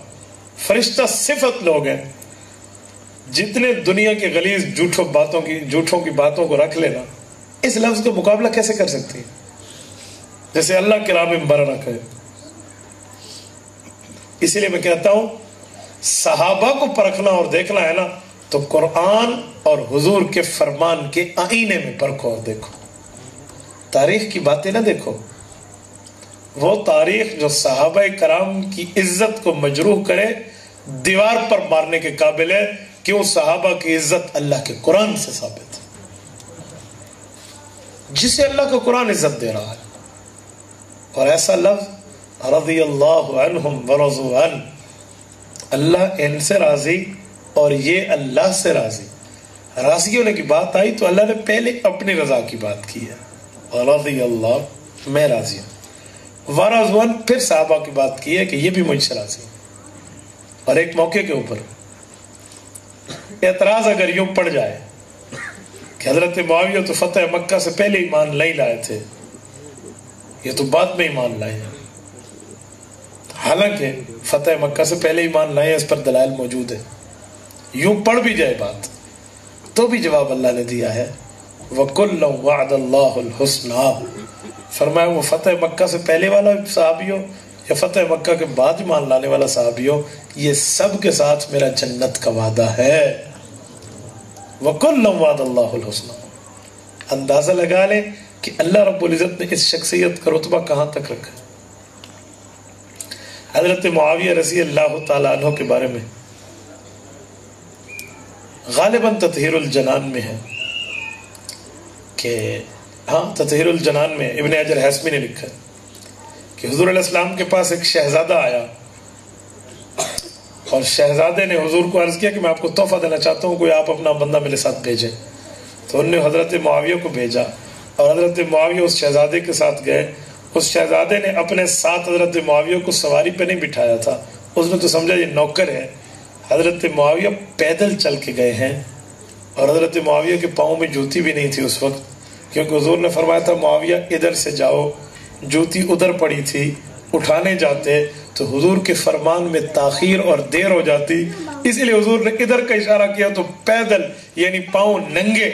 فرشتہ صفت لوگ ہیں، جتنے دنیا کے غلیظ جھوٹوں کی باتوں کو رکھ لینا، اس لفظ کا مقابلہ کیسے کر سکتی ہے؟ جیسے اللہ کرام بررہ کہے۔ اسی لیے میں کہتا ہوں صحابہ کو پرکھنا اور دیکھنا ہے نا تو قرآن اور حضور کے فرمان کے آئینے میں پرکھو اور دیکھو، تاریخ کی باتیں نہ دیکھو۔ وہ تاریخ جو صحابہ کرام کی عزت کو مجروح کرے، دیوار پر مارنے کے قابل ہے، کیوں؟ صحابہ کی عزت اللہ کے قرآن سے ثابت ہے، جسے اللہ کا قرآن عزت دے رہا ہے۔ اور ایسا لفظ رضی اللہ عنہم ورضوا عنہ، اللہ ان سے راضی اور یہ اللہ سے راضی۔ راضی ہونے کی بات آئی تو اللہ نے پہلے اپنی رضا کی بات کی ہے، رضی اللہ، میں راضی ہوں، ورضوا عنہ، پھر صحابہ کی بات کی ہے کہ یہ بھی مجھ سے راضی۔ اور ایک موقع کے اوپر اعتراض اگر یوں پڑ جائے کہ حضرت معاویہ تو فتح مکہ سے پہلے ایمان نہیں لائے تھے، یہ تو بعد میں ایمان لائے ہیں، حالانکہ فتح مکہ سے پہلے ایمان لائے، اس پر دلائل موجود ہے، یوں پڑھ بھی جائے بات تو بھی جواب اللہ نے دیا ہے وَكُلًّا وَعَدَ اللَّهُ الْحُسْنَى، فرمایا وہ فتح مکہ سے پہلے والا صحابی ہو یا فتح مکہ کے بعد ایمان لانے والا صحابی ہو، یہ سب کے ساتھ میرا جنت کا وعدہ ہے۔ وَكُلًّا وَعَدَ اللَّهُ الْحُسْنَى، اندازہ لگا لیں کہ اللہ رب العزت نے اس شخصیت کا رتبہ کہاں تک رکھا۔ حضرت معاویہ رضی اللہ تعالیٰ عنہ کے بارے میں غالباً تطہیر الجنان میں ہے کہ تطہیر الجنان میں ابن حجر ہیثمی نے لکھا کہ حضور علیہ السلام کے پاس ایک شہزادہ آیا اور شہزادے نے حضور کو عرض کیا کہ میں آپ کو تحفہ دینا چاہتا ہوں، کوئی آپ اپنا بندہ میرے ساتھ بھیجیں۔ تو انہوں نے حضرت معاویہ کو بھیجا اور حضرت معاویہ اس شہزادے کے ساتھ گئے۔ اس شہزادے نے اپنے ساتھ حضرت معاویہ کو سواری پہ نہیں بٹھایا تھا، اس نے تو سمجھا یہ نوکر ہے۔ حضرت معاویہ پیدل چل کے گئے ہیں اور حضرت معاویہ کے پاؤں میں جوتی بھی نہیں تھی اس وقت، کیونکہ حضور نے فرمایا تھا معاویہ ادھر سے جاؤ، جوتی ادھر پڑی تھی، اٹھانے جاتے تو حضور کے فرمان میں تاخیر اور دیر ہو جاتی، اس لیے حضور نے ادھر کا اشارہ کیا تو پیدل یعنی پاؤں ننگے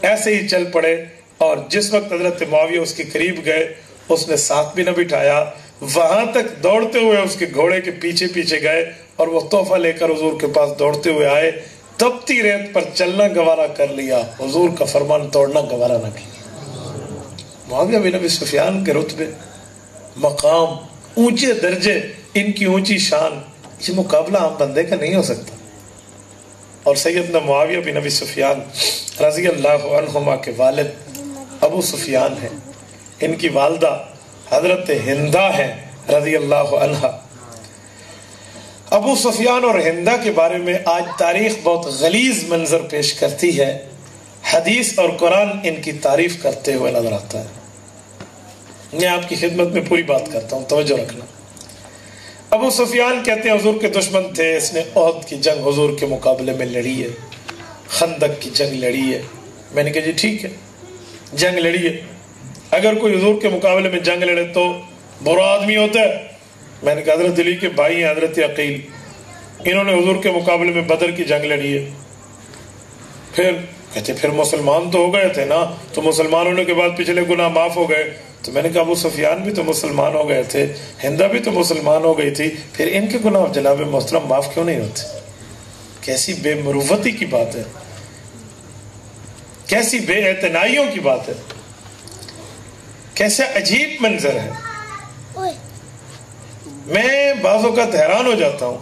ایسے ہی چل پڑے۔ اور جس وقت حضرت معاویہ اس کے قریب گئے اس نے ساتھ بھی نہ بٹھایا، وہاں تک دوڑتے ہوئے اس کے گھوڑے کے پیچھے پیچھے گئے اور وہ تحفہ لے کر حضور کے پاس دوڑتے ہوئے آئے۔ تپتی ریت پر چلنا گوارا کر لیا، حضور کا فرمان توڑنا گوارا نہ کیا۔ معاویہ بن ابی سفیان کے رتبے، مقام، اونچے درجے، ان کی اونچی شان، یہ مقابلہ عام بندے کا نہیں ہو سکتا۔ اور سیدنا معاویہ بن ابی سفیان رضی اللہ عنہما کے والد ابو سفیان ہیں، ان کی والدہ حضرت ہندہ ہیں رضی اللہ عنہ۔ ابو سفیان اور ہندہ کے بارے میں آج تاریخ بہت غلیظ منظر پیش کرتی ہے، حدیث اور قرآن ان کی تعریف کرتے ہوئے نظر آتا ہے۔ میں آپ کی خدمت میں پوری بات کرتا ہوں، توجہ رکھنا۔ ابو سفیان کہتے ہیں حضور کے دشمن تھے، اس نے احد کی جنگ حضور کے مقابلے میں لڑی ہے، خندق کی جنگ لڑی ہے۔ میں نے کہا جی ٹھیک ہے، جنگ لڑی ہے، اگر کوئی حضور کے مقابلے میں جنگ لڑے تو برا آدمی ہوتا ہے؟ میں نے کہا حضرت علی کے بھائی ہیں حضرت عقیل، انہوں نے حضور کے مقابلے میں بدر کی جنگ لڑی ہے. پھر کہتے پھر مسلمان تو ہو گئے تھے نا, تو مسلمان ہونے کے بعد پچھلے گناہ معاف ہو گئے. تو میں نے کہا ابو سفیان بھی تو مسلمان ہو گئے تھے, ہندا بھی تو مسلمان ہو گئی تھی, پھر ان کے گناہ جناب محترم معاف کیوں نہیں ہوتے؟ کیسی بے مروتی کی بات ہے, کیسی بے اعتنائیوں کی بات ہے, کیسے عجیب منظر ہے. میں بعض اوقات حیران ہو جاتا ہوں.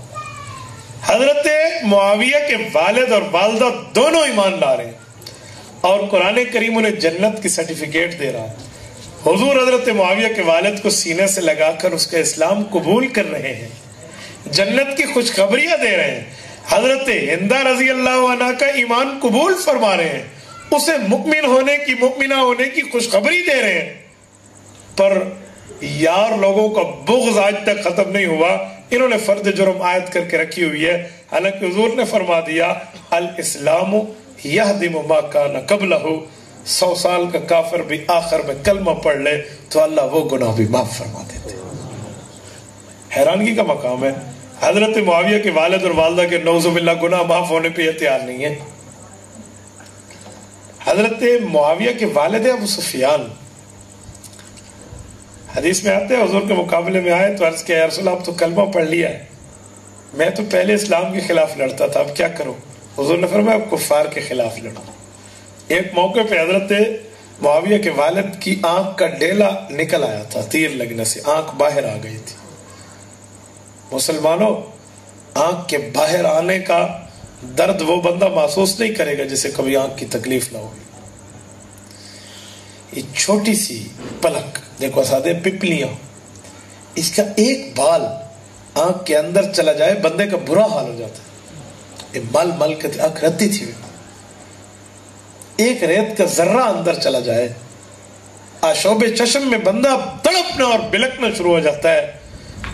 حضرت معاویہ کے والد اور والدہ دونوں ایمان لا رہے ہیں اور قرآن کریم انہیں جنت کی سرٹیفکیٹ دے رہا ہے. حضور حضرت معاویہ کے والد کو سینے سے لگا کر اس کا اسلام قبول کر رہے ہیں, جنت کی خوشخبریاں دے رہے ہیں. حضرت ہندا رضی اللہ عنہ کا ایمان قبول فرما رہے ہیں, اسے مؤمن ہونے کی مؤمنہ ہونے کی خوشخبری دے رہے ہیں. پر یار لوگوں کا بغض آج تک ختم نہیں ہوا. انہوں نے فرد جرم عائد کر کے رکھی ہوئی ہے, حالانکہ حضور نے فرما دیا الاسلام یہدم ما کان قبلہ. 100 سال کا کافر بھی آخر میں کلمہ پڑھ لے تو اللہ وہ گناہ بھی معاف فرما دیتے. حیرانگی کا مقام ہے. حضرت معاویہ کے والد اور والدہ کے نعوذ باللہ گناہ معاف ہونے پہ یہ تیار نہیں ہے. حضرت معاویہ کے والد ابو سفیان حدیث میں آتے ہیں, حضور کے مقابلے میں آئے تو عرض کیا یا رسول اللہ آپ تو کلمہ پڑھ لیا ہے, میں تو پہلے اسلام کے خلاف لڑتا تھا, اب کیا کروں؟ حضور نے فرمایا اب کفار کے خلاف لڑو. ایک موقع پہ حضرت معاویہ کے والد کی آنکھ کا ڈیلا نکل آیا تھا, تیر لگنے سے آنکھ باہر آ گئی تھی. مسلمانوں, آنکھ کے باہر آنے کا درد وہ بندہ محسوس نہیں کرے گا جسے کبھی آنکھ کی تکلیف نہ ہوگی. یہ چھوٹی سی پلک دیکھو سادے پپلیاں, اس کا ایک بال آنکھ کے اندر چلا جائے بندے کا برا حال ہو جاتا ہے. یہ مل مل کے آنکھ رہتی تھی, ایک ریت کا ذرہ اندر چلا جائے آشوب چشم میں بندہ تڑپنا اور بلکنا شروع ہو جاتا ہے.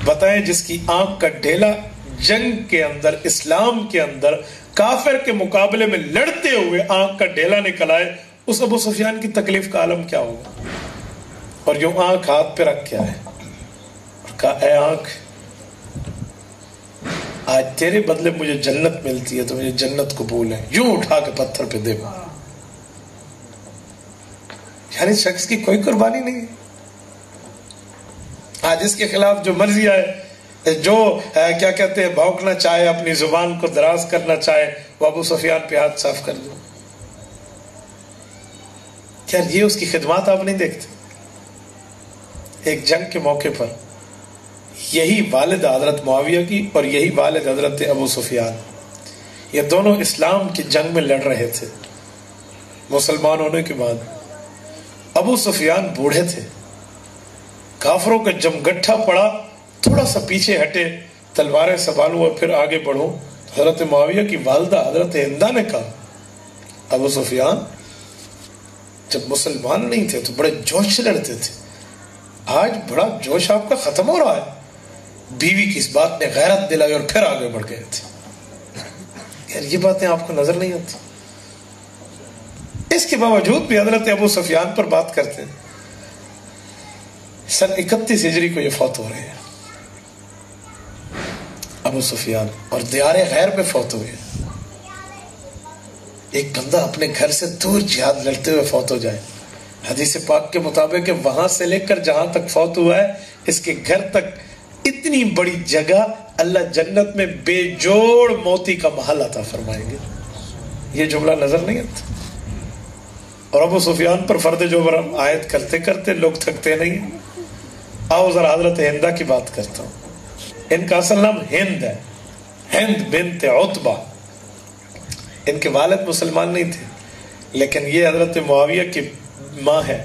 بتائیں جس کی آنکھ کا ڈھیلا جنگ کے اندر, اسلام کے اندر کافر کے مقابلے میں لڑتے ہوئے آنکھ کا ڈھیلا نکل آئے, اس ابو سفیان کی تکلیف کا عالم کیا ہوگا. اور یوں آنکھ ہاتھ پہ رکھ کے آئے اور کہا اے آنکھ, آج تیرے بدلے مجھے جنت ملتی ہے تو مجھے جنت قبول ہے. یوں اٹھا کے پتھر پہ دے مارا. یعنی شخص کی کوئی قربانی نہیں ہے. آج اس کے خلاف جو مرضی آئے, جو کیا کہتے ہیں بھونکنا چاہے, اپنی زبان کو دراز کرنا چاہے, وہ ابو سفیان پہ ہاتھ صاف کر دو. کیا یہ اس کی خدمات آپ نہیں دیکھتے؟ ایک جنگ کے موقع پر یہی والد حضرت معاویہ کی اور یہی والد حضرت ابو سفیان, یہ دونوں اسلام کی جنگ میں لڑ رہے تھے. مسلمان ہونے کے بعد ابو سفیان بوڑھے تھے, کافروں کا جمگٹھا پڑا, تھوڑا سا پیچھے ہٹے, تلواریں سنبھالوں اور پھر آگے بڑھوں. حضرت معاویہ کی والدہ حضرت ہندا نے کہا ابو سفیان جب مسلمان نہیں تھے تو بڑے جوش سے لڑتے تھے, آج بڑا جوش آپ کا ختم ہو رہا ہے. بیوی کی اس بات نے غیرت دلائی اور پھر آگے بڑھ گئے تھے. یار یہ باتیں آپ کو نظر نہیں آتی. اس کے باوجود بھی حضرت ابو سفیان پر بات کرتے ہیں. سن 31 ہجری کو یہ فوت ہو رہے ہیں ابو سفیان, اور دیار غیر پہ فوت ہوئے. ایک بندہ اپنے گھر سے دور جہاد لڑتے ہوئے فوت ہو جائے, حدیث پاک کے مطابق کہ وہاں سے لے کر جہاں تک فوت ہوا ہے اس کے گھر تک اتنی بڑی جگہ اللہ جنت میں بے جوڑ موتی کا محل عطا فرمائیں گے. یہ جملہ نظر نہیں آتا. اور ابو سفیان پر فرد جو برم آیت کرتے کرتے لوگ تھکتے نہیں. آؤ ذرا حضرت ہندا کی بات کرتا ہوں. ان کا اصل نام ہند ہے, ہند بنت عتبہ. ان کے والد مسلمان نہیں تھے, لیکن یہ حضرت معاویہ کی ماں ہے.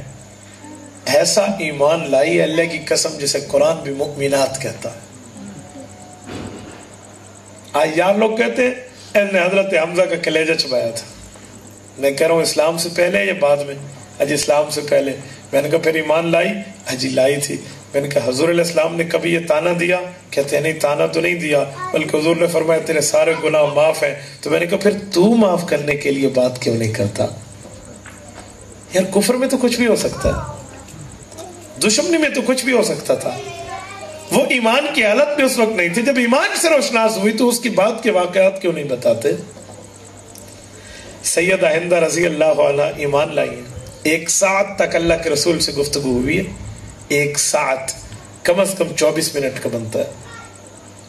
ایسا ایمان لائی اللہ کی قسم جسے قرآن بھی مؤمنات کہتا ہے. آج یار لوگ کہتے ہیں ان نے حضرت حمزہ کا کلیجہ چبایا تھا. میں کہہ رہا ہوں اسلام سے پہلے یا بعد میں؟ اجی اسلام سے پہلے. میں نے کہا پھر ایمان لائی؟ اجی لائی تھی. میں نے کہا حضور علیہ السلام نے کبھی یہ تانا دیا؟ کہتے ہیں نہیں تانا تو نہیں دیا, بلکہ حضور نے فرمایا تیرے سارے گناہ معاف ہیں. تو میں نے کہا پھر تو معاف کرنے کے لیے بات کیوں نہیں کرتا؟ یار کفر میں تو کچھ بھی ہو سکتا ہے, دشمنی میں تو کچھ بھی ہو سکتا تھا. وہ ایمان کی حالت میں اس وقت نہیں تھے. جب ایمان سے روشناس ہوئی تو اس کی بعد کے واقعات کیوں نہیں بتاتے؟ سیدہ ہندہ رضی اللہ عنہ ایمان لائی ہیں. 1 ساعت تک اللہ کے رسول سے گفتگو ہوئی ہے. 1 ساعت کم از کم 24 منٹ کا بنتا ہے.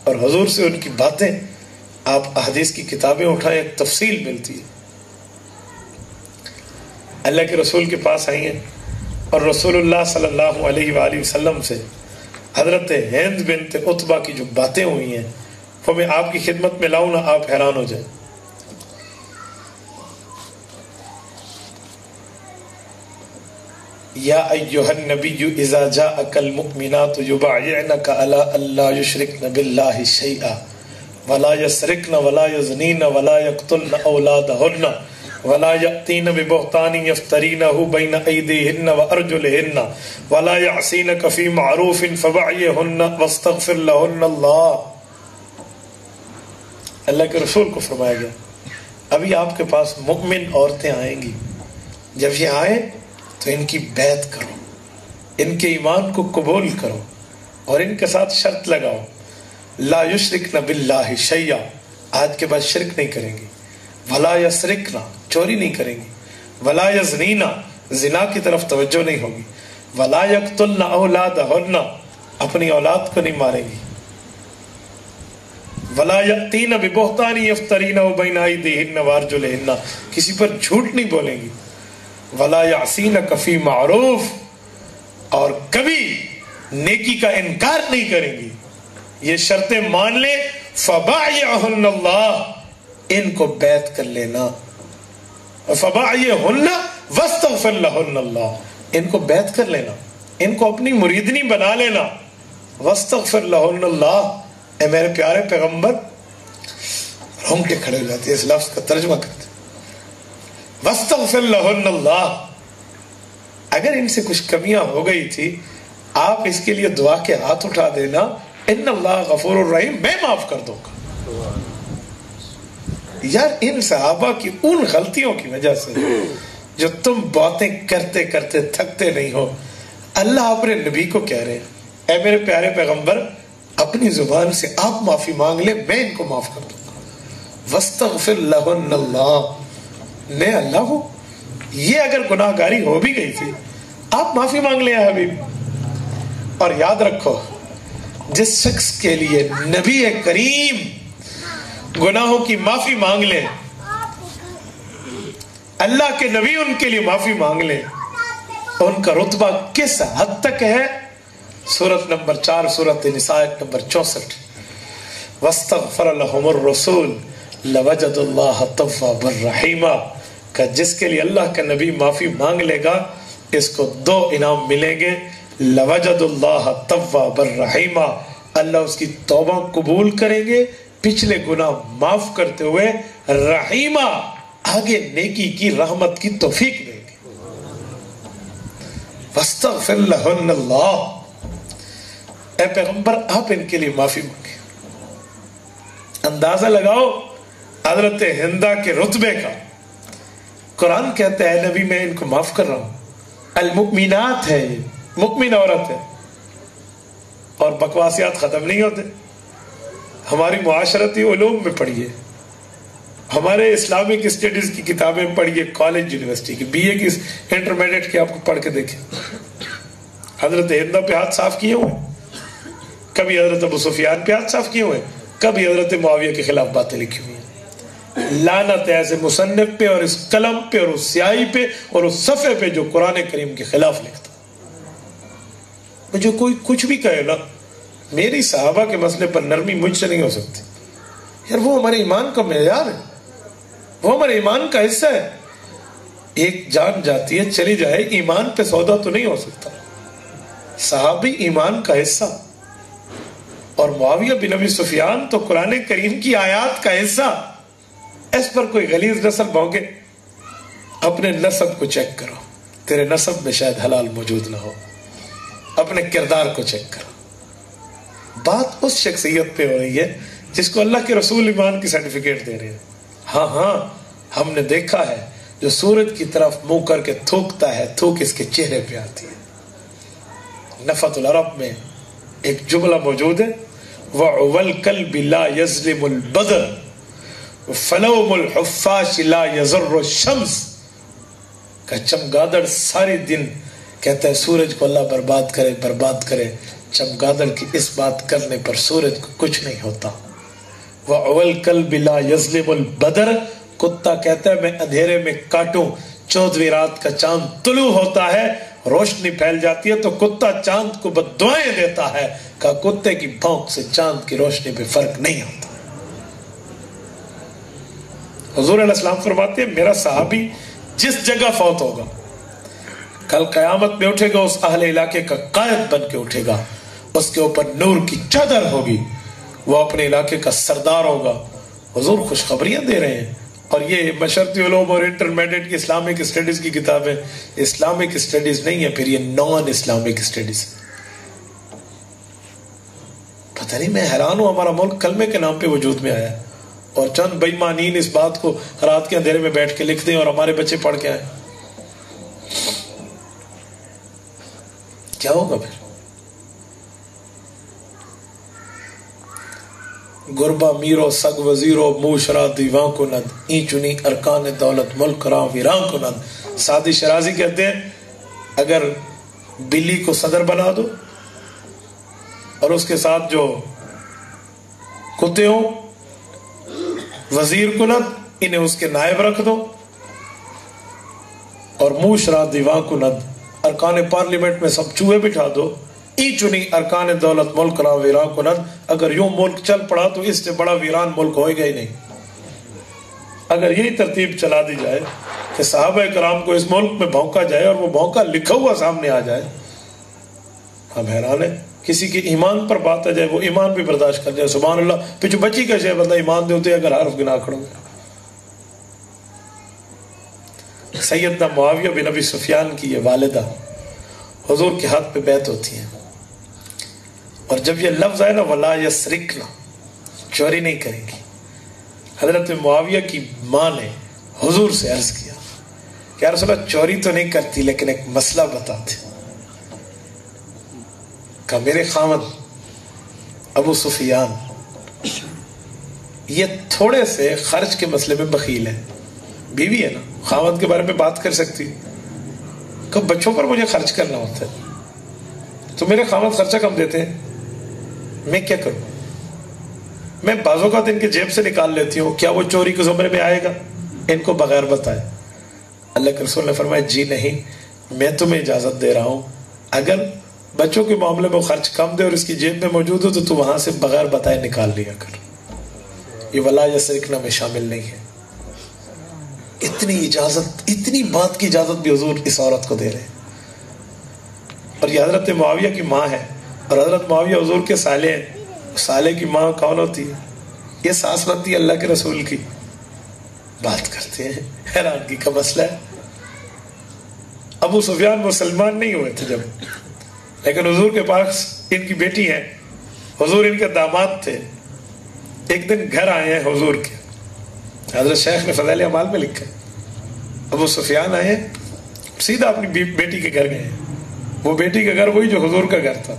اور حضور سے ان کی باتیں آپ احادیث کی کتابیں اٹھائیں ایک تفصیل ملتی ہے. اللہ کے رسول کے پاس آئی ہیں اور رسول اللہ صلی اللہ علیہ وآلہ وسلم سے حضرت ہند بنت عتبہ کی جو باتیں ہوئی ہیں وہ میں آپ کی خدمت میں لاؤں نا، آپ حیران ہو جائیں. یا ایھا النبی اذا جاءک المؤمنات یبایعنک علی الا یشرکن باللہ شیئا ولا یسرقن ولا یزنین ولا یقتلن اولادہن ولا یأتین ببہتان یفترینہ بین ایدیہن وارجلہن ولا یعصینک فی معروف فبعیہن واستغفر لہن اللہ. اللہ کے رسول کو فرمایا گیا ابھی آپ کے پاس مؤمن عورتیں آئیں گی، جب یہ آئیں تو ان کی بیعت کرو، ان کے ایمان کو قبول کرو اور ان کے ساتھ شرط لگاؤ لا یشرکن باللہ شیئا، آج کے بعد شرک نہیں کریں گی، ولا یسرقن چوری نہیں کریں گی، ولا یزنین زنا کی طرف توجہ نہیں ہوگی، ولا یقتلن اولادہن اپنی اولاد کو نہیں ماریں گی، ولا یأتین ببہتان یفترینہ بین ایدیہن وارجلہن کسی پر جھوٹ نہیں بولیں گی، ولا یعصینک فی معروف اور کبھی نیکی کا انکار نہیں کریں گی. یہ شرطیں مان لیں فبایعہن اللہ، ان کو بیعت کر لینا، فبایعہن واستغفر لہن اللہ، ان کو بیعت کر لینا، ان کو اپنی مریدنی بنا لینا. واستغفر لہن اللہ، اے میرے پیارے پیغمبر، رونگٹے کھڑے ہو جاتے ہیں اس لفظ کا ترجمہ کرتے. واستغفر لہن اللہ، اگر ان سے کچھ کمیاں ہو گئی تھی آپ اس کے لیے دعا کے ہاتھ اٹھا دینا، ان اللہ غفور الرحیم، میں معاف کر دوں گا. یار ان صحابہ کی ان غلطیوں کی وجہ سے جو تم باتیں کرتے کرتے تھکتے نہیں ہو، اللہ اپنے نبی کو کہہ رہے ہیں اے میرے پیارے پیغمبر اپنی زبان سے آپ معافی مانگ لیں، میں ان کو معاف کر دوں گا. واستغفر لہن اللہ، میں اللہ ہوں، یہ اگر گناہ گاری ہو بھی گئی تھی آپ معافی مانگ لیں حبیب. اور یاد رکھو جس شخص کے لیے نبی کریم گناہوں کی معافی مانگ لیں، اللہ کے نبی ان کے لیے معافی مانگ لیں، ان کا رتبہ کس حد تک ہے؟ سورت نمبر 4 سورت نساء نمبر 64 واستغفر لهم الرسول لوجد اللہ توابا رحیما، کہ جس کے لیے اللہ کا نبی معافی مانگ لے گا اس کو 2 انعام ملیں گے. لوجد اللہ توابا رحیما، اللہ اس کی توبہ قبول کریں گے، پچھلے گناہ معاف کرتے ہوئے، رحیما آگے نیکی کی رحمت کی توفیق دیں گے. واستغفر لہن اللہ، اے پیغمبر آپ ان کے لیے معافی مانگیں. اندازہ لگاؤ حضرت ہندہ کے رتبے کا. قرآن کہتا ہے نبی میں ان کو معاف کر رہا ہوں. المؤمنات ہے، مؤمن عورت ہے. اور بکواسیات ختم نہیں ہوتے. ہماری معاشرتی علوم میں پڑھیے، ہمارے اسلامک اسٹڈیز کی کتابیں پڑھیے، کالج یونیورسٹی کی، بی اے کی، انٹرمیڈیٹ کی، آپ کو پڑھ کے دیکھیں. حضرت ہندہ پہ ہاتھ صاف کیے ہوئے، کبھی حضرت ابو سفیان پہ ہاتھ صاف کیے ہوئے، کبھی حضرت معاویہ کے خلاف باتیں لکھی ہوئی ہیں. لعنت ہے ایسے مصنف پہ اور اس قلم پہ اور اس سیاہی پہ اور اس صفحے پہ جو قرآن کریم کے خلاف لکھتا. جو کوئی کچھ بھی کہے نا، میری صحابہ کے مسئلے پر نرمی مجھ سے نہیں ہو سکتی. یار وہ ہمارے ایمان کا معیار ہے، وہ ہمارے ایمان کا حصہ ہے. ایک جان جاتی ہے چلی جائے، ایمان پہ سودا تو نہیں ہو سکتا. صحابی ایمان کا حصہ، اور معاویہ بن ابی سفیان تو قرآن کریم کی آیات کا حصہ. اس پر کوئی غلیظ نسل بھونگے، اپنے نسب کو چیک کرو، تیرے نسب میں شاید حلال موجود نہ ہو. اپنے کردار کو چیک کرو. بات اس شخصیت پہ ہو رہی ہے جس کو اللہ کے رسول ایمان کی سرٹیفکیٹ دے رہے ہیں. ہاں ہم نے دیکھا ہے جو سورج کی طرف منہ کر کے تھوکتا ہے، تھوک اس کے چہرے پہ آتی ہے. نفت العرب میں ایک جملہ موجود ہے وَعُوَ الْقَلْبِ لَا يَظْلِمُ الْبَدْرِ فَلَوْمُ الْحُفَّاشِ لَا يَضُرُّ الشَّمْسِ کہ چمگادڑ سارے دن کہتا ہے سورج کو اللہ برباد کرے برباد کرے، چمگادڑ کی اس بات کرنے پر سورج کو کچھ نہیں ہوتا۔ وَعُوَ الْقَلْبِ لَا يَظْلِمُ الْبَدْرِ کتا کہتا ہے میں اندھیرے میں کاٹوں، 14ویں رات کا چاند طلوع ہوتا ہے، روشنی پھیل جاتی ہے تو کتا چاند کو بددعائیں دیتا ہے کہ کتے کی بھونک سے چاند کی روشنی پہ فرق نہیں ہوتا۔ حضور علیہ السلام فرماتے ہیں میرا صحابی جس جگہ فوت ہوگا کل قیامت میں اٹھے گا، اس اہل علاقے کا قائد بن کے اٹھے گا، اس کے اوپر نور کی چادر ہوگی، وہ اپنے علاقے کا سردار ہوگا۔ حضور خوشخبریاں دے رہے ہیں، اور یہ مشرقی علوم اور انٹرمیڈیٹ کی اسلامک اسٹڈیز کی کتاب ہے، اسلامک اسٹڈیز نہیں ہے، پھر یہ نان اسلامک اسٹڈیز۔ پتہ نہیں، میں حیران ہوں، ہمارا ملک کلمے کے نام پہ وجود میں آیا اور چند بے ایمانین اس بات کو رات کے اندھیرے میں بیٹھ کے لکھ دیں اور ہمارے بچے پڑھ کے آئیں، کیا ہوگا پھر؟ گربا میرو سگ وزیرو موشرا دیوان کو ند این چنی ارکان دولت ملک راں ویران کو ند۔ سعدی شرازی کہتے ہیں اگر بلی کو صدر بنا دو اور اس کے ساتھ جو کتے ہوں وزیر کنت انہیں اس کے نائب رکھ دو، اور موشرا دیوان کنت ارکان پارلیمنٹ میں سب چوہے بٹھا دو، ای چنی ارکان دولت ملک را ویران کنت، اگر یوں ملک چل پڑا تو اس سے بڑا ویران ملک ہوئے گا ہی نہیں۔ اگر یہی ترتیب چلا دی جائے کہ صحابہ کرام کو اس ملک میں بھونکا جائے اور وہ بھونکا لکھا ہوا سامنے آ جائے، ہم حیران ہیں۔ کسی کے ایمان پر بات آ جائے وہ ایمان بھی برداشت کر جائے، سبحان اللہ، پچھو بچی کا شے بندہ ایمان دے ہوتے اگر حرف گنا کھڑوں گے۔ سیدنا معاویہ بن ابی سفیان کی یہ والدہ حضور کے ہاتھ پہ بیعت ہوتی ہیں، اور جب یہ لفظ آئے نا وَلَا يَسْرِقْنَا، چوری نہیں کریں گی، حضرت معاویہ کی ماں نے حضور سے عرض کیا کہ یا رسول اللہ چوری تو نہیں کرتی لیکن ایک مسئلہ بتاتے۔ کہ میرے خامد ابو سفیان یہ تھوڑے سے خرچ کے مسئلے میں بخیل ہے، بیوی ہے نا، خامد کے بارے میں بات کر سکتی، کہ بچوں پر مجھے خرچ کرنا ہوتا ہے تو میرے خامد خرچہ کم دیتے ہیں، میں کیا کروں؟ میں بعض اوقات ان کے جیب سے نکال لیتی ہوں، کیا وہ چوری کے زمرے میں آئے گا؟ ان کو بغیر بتائے اللہ کے رسول نے فرمایا جی نہیں، میں تمہیں اجازت دے رہا ہوں، اگر بچوں کے معاملے میں خرچ کم دے اور اس کی جیب میں موجود ہو تو وہاں سے بغیر بتائے نکال لیا کر۔ یہ ولا یسرکنا میں شامل نہیں ہے۔ اتنی اجازت، اتنی بات کی اجازت بھی حضور اس عورت کو دے رہے ہیں، اور یہ حضرت معاویہ کی ماں ہے، اور حضرت معاویہ حضور کے سالے ہیں۔ سالے کی ماں کون ہوتی ہے؟ یہ ساس بنتی ہے اللہ کے رسول کی۔ بات کرتے ہیں، حیرانگی کا مسئلہ ہے۔ ابو سفیان مسلمان نہیں ہوئے تھے جب، لیکن حضور کے پاس ان کی بیٹی ہے، حضور ان کے داماد تھے۔ ایک دن گھر آئے ہیں حضور کے، حضرت شیخ نے فضائل اعمال میں لکھا ہے، ابو سفیان آئے سیدھا اپنی بیٹی کے گھر گئے، وہ بیٹی کا گھر وہی جو حضور کا گھر تھا۔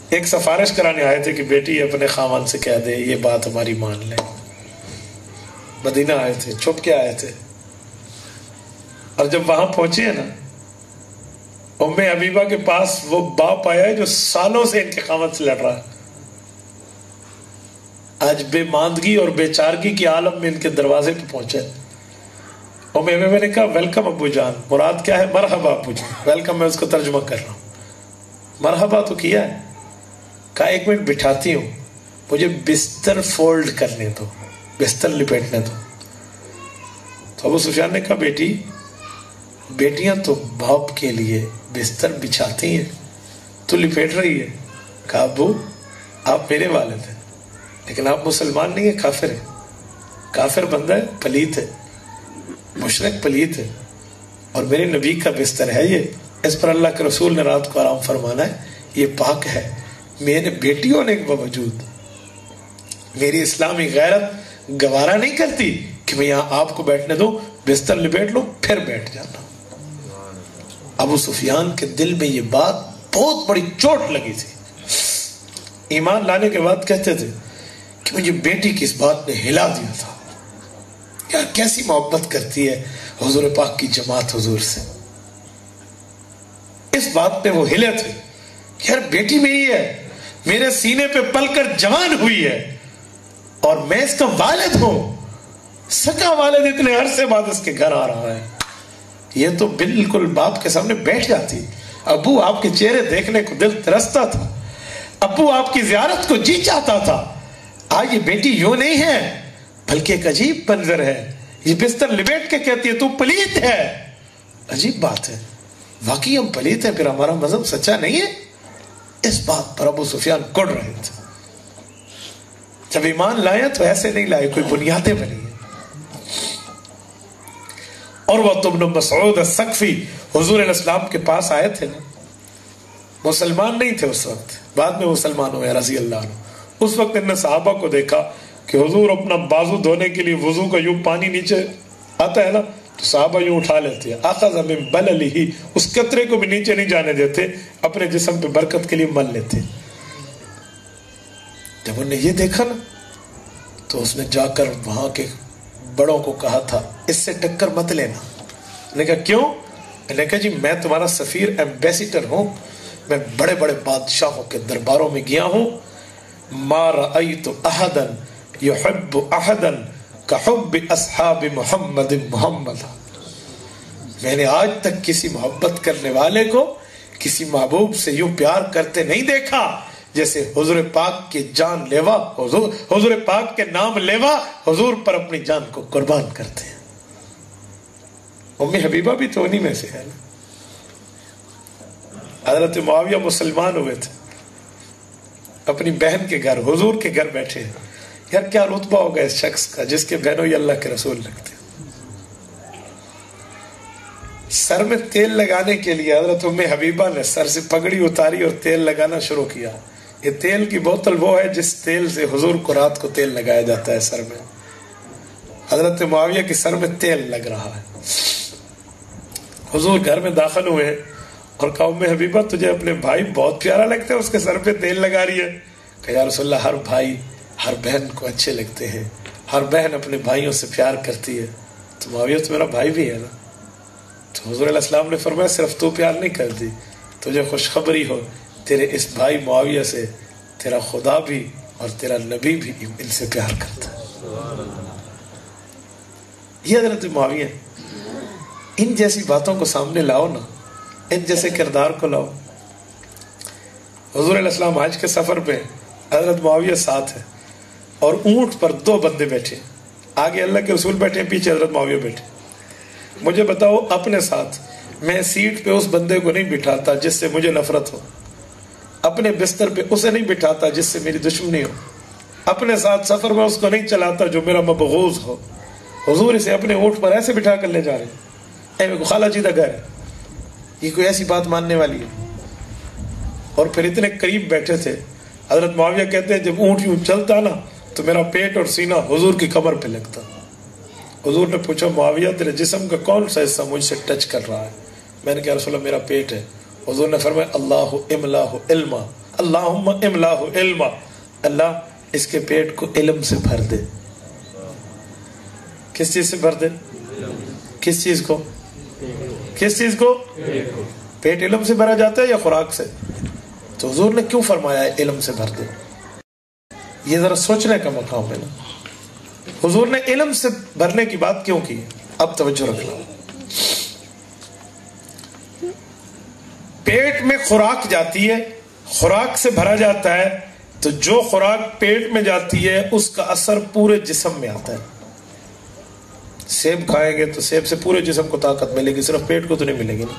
ایک سفارش کرانے آئے تھے کہ بیٹی اپنے خاوند سے کہہ دے یہ بات ہماری مان لے۔ مدینہ آئے تھے، چھپ کے آئے تھے، اور جب وہاں پہنچے ہیں نا، ام حبیبہ کے پاس وہ باپ آیا ہے جو سالوں سے ان کے خاوند سے لڑ رہا ہے، آج بے ماندگی اور بے چارگی کی عالم میں ان کے دروازے پہ پہنچے۔ ام حبیبہ نے کہا ویلکم ابو جان، مراد کیا ہے؟ مرحبا ابو جان، ویلکم میں اس کو ترجمہ کر رہا ہوں، مرحبا تو کیا ہے، کہا ایک منٹ بٹھاتی ہوں، مجھے بستر فولڈ کرنے دو، بستر لپیٹنے دو۔ تو ابو سفیان نے کہا بیٹی، بیٹیاں تو باپ کے لیے بستر بچھاتی ہیں، تو لپیٹ رہی ہے۔ کہا ابو آپ میرے والد ہیں لیکن آپ مسلمان نہیں ہیں، کافر ہیں، کافر بندہ ہے، پلیت ہے، مشرک پلیت ہے، اور میرے نبی کا بستر ہے یہ، اس پر اللہ کے رسول نے رات کو آرام فرمانا ہے، یہ پاک ہے۔ میرے بیٹی ہونے کے باوجود میری اسلامی غیرت گوارا نہیں کرتی کہ میں یہاں آپ کو بیٹھنے دوں، بستر لپیٹ لوں پھر بیٹھ جانا۔ ابو سفیان کے دل میں یہ بات بہت بڑی چوٹ لگی تھی، ایمان لانے کے بعد کہتے تھے کہ مجھے بیٹی کی اس بات نے ہلا دیا تھا، یار کیسی محبت کرتی ہے حضور پاک کی جماعت حضور سے. اس بات پہ وہ ہلے تھے کہ یار بیٹی میری ہے، میرے سینے پہ پل کر جوان ہوئی ہے، اور میں اس کا والد ہوں، سکا والد اتنے عرصے بعد اس کے گھر آ رہا ہے. یہ تو بالکل باپ کے سامنے بیٹھ جاتی. ابو آپ کے چہرے دیکھنے کو دل ترستا تھا، ابو آپ کی زیارت کو جی چاہتا تھا. آج یہ بیٹی یوں نہیں ہے بلکہ ایک عجیب منظر ہے، یہ بستر لپیٹ کے کہتی ہے تو پلیت ہے. عجیب بات ہے، واقعی ہم پلیت ہیں، پھر ہمارا مذہب سچا نہیں ہے. اس بات پر ابو سفیان کڑ رہے تھے. جب ایمان لائے تو ایسے نہیں لائے، کوئی بنیادیں بنی ہیں. اور وہ ابن مسعود الثقفی حضور علیہ السلام کے پاس آئے تھے نا، مسلمان نہیں تھے اس وقت، بعد میں مسلمان ہوئے رضی اللہ عنہ. اس وقت انہوں نے صحابہ کو دیکھا کہ حضور اپنا بازو دھونے کے لیے وضو کا یوں پانی نیچے آتا ہے نا تو صحابہ یوں اٹھا لیتے ہیں، اخذ من بللہ، اس قطرے کو بھی نیچے نہیں جانے دیتے، اپنے جسم پہ برکت کے لیے مل لیتے. جب انہوں نے یہ دیکھا نا تو اس نے جا کر وہاں کے بڑوں کو کہا تھا اس سے ٹکر مت لینا. نے کہا کیوں؟ نے کہا جی میں تمہارا سفیر ایمبیسیڈر ہوں، میں بڑے بڑے بادشاہوں کے درباروں میں گیا ہوں. ما رأیت احدا یحب احدا کحب اصحاب محمد محمد، میں نے آج تک کسی محبت کرنے والے کو کسی محبوب سے یوں پیار کرتے نہیں دیکھا جیسے حضور پاک کے جان لیوا حضور پاک کے نام لیوا حضور پر اپنی جان کو قربان کرتے ہیں. ام حبیبہ بھی تو انہی میں سے ہے نا. حضرت معاویہ مسلمان ہوئے تھے، اپنی بہن کے گھر حضور کے گھر بیٹھے. یار کیا رتبہ ہوگا اس شخص کا جس کے بہنوں یہ اللہ کے رسول لگتے ہیں. سر میں تیل لگانے کے لیے حضرت ام حبیبہ نے سر سے پگڑی اتاری اور تیل لگانا شروع کیا. یہ تیل کی بوتل وہ ہے جس تیل سے حضور کو رات کو تیل لگایا جاتا ہے سر میں. حضرت معاویہ کے سر میں تیل لگ رہا ہے. حضور گھر میں داخل ہوئے اور کہا ام حبیبہ تجھے اپنے بھائی بہت پیارا لگتا ہے، اس کے سر پہ تیل لگا رہی ہے. کہ یا رسول اللہ ہر بھائی ہر بہن کو اچھے لگتے ہیں، ہر بہن اپنے بھائیوں سے پیار کرتی ہے، تو معاویہ تو میرا بھائی بھی ہے نا. تو حضور علیہ السلام نے فرمایا صرف تو پیار نہیں کرتی، تجھے خوشخبری ہو تیرے اس بھائی معاویہ سے تیرا خدا بھی اور تیرا نبی بھی ان سے پیار کرتا ہے. یہ حضرت معاویہ، ان جیسی باتوں کو سامنے لاؤ نا، ان جیسے کردار کو لاؤ. حضور علیہ السلام حج کے سفر پہ، حضرت معاویہ ساتھ ہے اور اونٹ پر 2 بندے بیٹھے، آگے اللہ کے رسول بیٹھے، پیچھے حضرت معاویہ بیٹھے. مجھے بتاؤ اپنے ساتھ میں سیٹ پہ اس بندے کو نہیں بٹھاتا جس سے مجھے نفرت ہو، اپنے بستر پہ اسے نہیں بٹھاتا جس سے میری دشمنی ہو، اپنے ساتھ سفر میں اس کو نہیں چلاتا جو میرا مبغوض ہو. حضور اسے اپنے اونٹ پر ایسے بٹھا کر لے جا رہے ہیں، اے خالہ جی دا گھر ہے، یہ کوئی ایسی بات ماننے والی ہے. اور پھر اتنے قریب بیٹھے تھے. حضرت معاویہ کہتے ہیں جب اونٹ یوں چلتا نا تو میرا پیٹ اور سینہ حضور کی کمر پہ لگتا. حضور نے پوچھا معاویہ تیرے جسم کا کون سا حصہ مجھ سے ٹچ کر رہا ہے؟ میں نے کہا رسول اللہ میرا پیٹ ہے. حضور نے فرمایا اللہ املاہ علما، اللہم املاہ علما، اللہ اس کے پیٹ کو علم سے بھر دے. کس چیز سے بھر دے؟ کس چیز کو؟ کس چیز کو؟ پیٹ علم سے بھرا جاتا ہے یا خوراک سے؟ تو حضور نے کیوں فرمایا ہے علم سے بھر دے؟ یہ ذرا سوچنے کا مقام ہے نا. حضور نے علم سے بھرنے کی بات کیوں کی؟ اب توجہ رکھنا. پیٹ میں خوراک جاتی ہے، خوراک سے بھرا جاتا ہے، تو جو خوراک پیٹ میں جاتی ہے اس کا اثر پورے جسم میں آتا ہے. سیب کھائیں گے تو سیب سے پورے جسم کو طاقت ملے گی، صرف پیٹ کو تو نہیں ملے گی نا.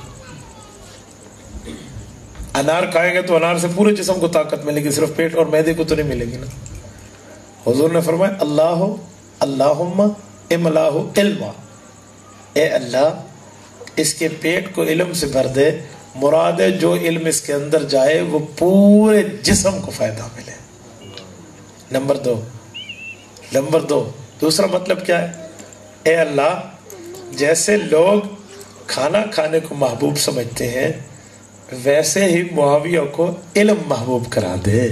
انار کھائیں گے تو انار سے پورے جسم کو طاقت ملے گی، صرف پیٹ اور معدے کو تو نہیں ملے گی نا. حضور نے فرمایا اللہ اللہم املاہ علما، اے اللہ اس کے پیٹ کو علم سے بھر دے. مراد ہے جو علم اس کے اندر جائے وہ پورے جسم کو فائدہ ملے. نمبر 2 دوسرا مطلب کیا ہے؟ اے اللہ جیسے لوگ کھانا کھانے کو محبوب سمجھتے ہیں ویسے ہی معاویہ کو علم محبوب کرا دے.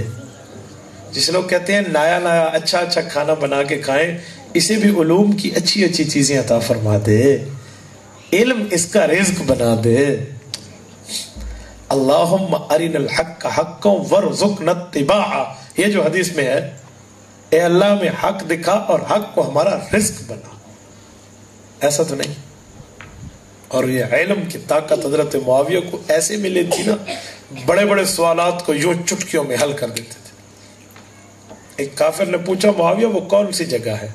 جس لوگ کہتے ہیں نیا نیا اچھا اچھا کھانا بنا کے کھائیں، اسے بھی علوم کی اچھی اچھی چیزیں عطا فرما دے، علم اس کا رزق بنا دے۔ اللہم ارنا الحق حقا وارزقنا اتباعہ، یہ جو حدیث میں ہے، اے اللہ میں حق دکھا اور حق کو ہمارا رزق بنا، ایسا تو نہیں۔ اور یہ علم کی طاقت حضرت معاویہ کو ایسے ملے تھی نا، بڑے بڑے سوالات کو یوں چٹکیوں میں حل کر دیتے تھے۔ ایک کافر نے پوچھا معاویہ وہ کون سی جگہ ہے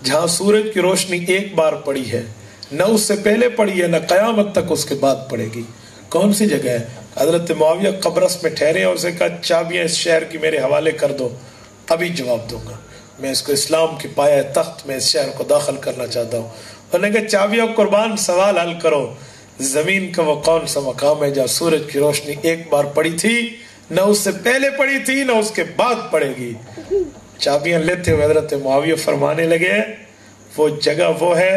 جہاں سورج کی روشنی ایک بار پڑی ہے، نہ اس سے پہلے پڑی ہے نہ قیامت تک اس کے بعد پڑے گی، کون سی جگہ ہے؟ حضرت معاویہ قبرص میں ٹھہرے اور اسے کہا چابیاں اس شہر کی میرے حوالے کر دو، ابھی جواب دوں گا، میں اس کو اسلام کی پایہ تخت میں اس شہر کو داخل کرنا چاہتا ہوں۔ انہوں نے کہا چابیاں قربان، سوال حل کرو، زمین کا وہ کون سا مقام ہے جہاں سورج کی روشنی ایک بار پڑی تھی، نہ اس سے پہلے پڑی تھی نہ اس کے بعد پڑے گی؟ چابیاں لیتے ہوئے حضرت معاویہ فرمانے لگے وہ جگہ وہ ہے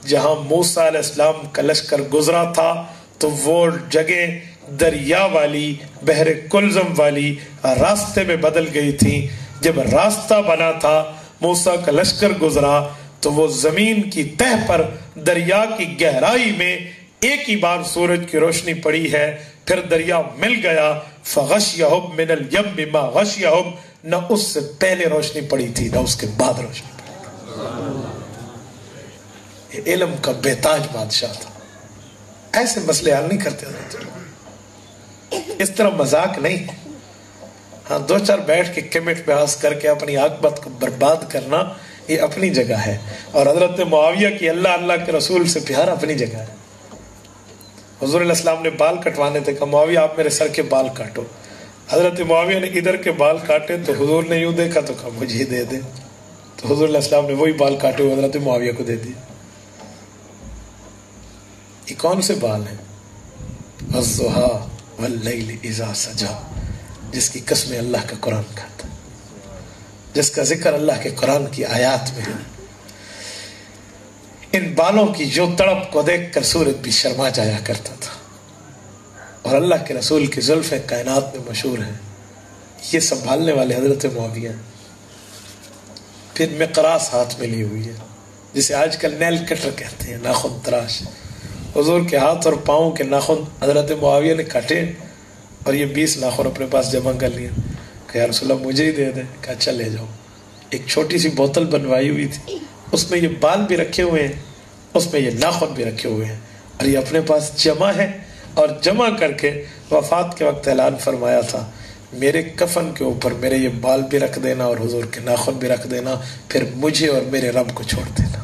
جہاں موسیٰ علیہ السلام کا لشکر گزرا تھا تو وہ جگہ دریا والی، بحر کلزم والی راستے میں بدل گئی تھی۔ جب راستہ بنا تھا، موسیٰ کا لشکر گزرا تو وہ زمین کی تہ پر دریا کی گہرائی میں ایک ہی بار سورج کی روشنی پڑی ہے، پھر دریا مل گیا، فغشیہم من الیم ما غشیہم، نہ اس سے پہلے روشنی پڑی تھی نہ اس کے بعد روشنی پڑی۔ یہ علم کا بےتاج بادشاہ تھا، ایسے مسئلے حل نہیں کرتے تھے، اس طرح مذاق نہیں۔ ہاں دو چار بیٹھ کے کمٹ بحث کر کے اپنی عاقبت کو برباد کرنا یہ اپنی جگہ ہے، اور حضرت معاویہ کی اللہ اللہ کے رسول سے پیار اپنی جگہ ہے۔ حضور علیہ السلام نے بال کٹوانے تھے، کہا معاویہ آپ میرے سر کے بال کاٹو۔ حضرت معاویہ نے ادھر کے بال کاٹے تو حضور نے یوں دیکھا تو کہا مجھے دے دے، تو حضور علیہ السلام نے وہی بال کاٹے ہوئے حضرت معاویہ کو دے دیے۔ یہ کون سے بال ہیں؟ والضحیٰ واللیل اذا سجا، جس کی قسم اللہ کا قرآن کھاتا، جس کا ذکر اللہ کے قرآن کی آیات میں ہے۔ ان بالوں کی جو تڑپ کو دیکھ کر سورج بھی شرما جایا کرتا تھا، اور اللہ کے رسول کی زلفیں کائنات میں مشہور ہیں، یہ سنبھالنے والے حضرت معاویہ ہیں۔ پھر مقراس ہاتھ میں لی ہوئی ہے، جسے آج کل نیل کٹر کہتے ہیں، ناخن تراش۔ حضور کے ہاتھ اور پاؤں کے ناخن حضرت معاویہ نے کاٹے اور یہ 20 ناخن اپنے پاس جمع کر لیا کہ یا رسول اللہ مجھے ہی دے دیں، کہا اچھا لے جاؤ۔ ایک چھوٹی سی بوتل بنوائی ہوئی تھی، اس میں یہ بال بھی رکھے ہوئے ہیں، اس میں یہ ناخن بھی رکھے ہوئے ہیں، اور یہ اپنے پاس جمع ہے، اور جمع کر کے وفات کے وقت اعلان فرمایا تھا میرے کفن کے اوپر میرے یہ بال بھی رکھ دینا اور حضور کے ناخن بھی رکھ دینا، پھر مجھے اور میرے رب کو چھوڑ دینا۔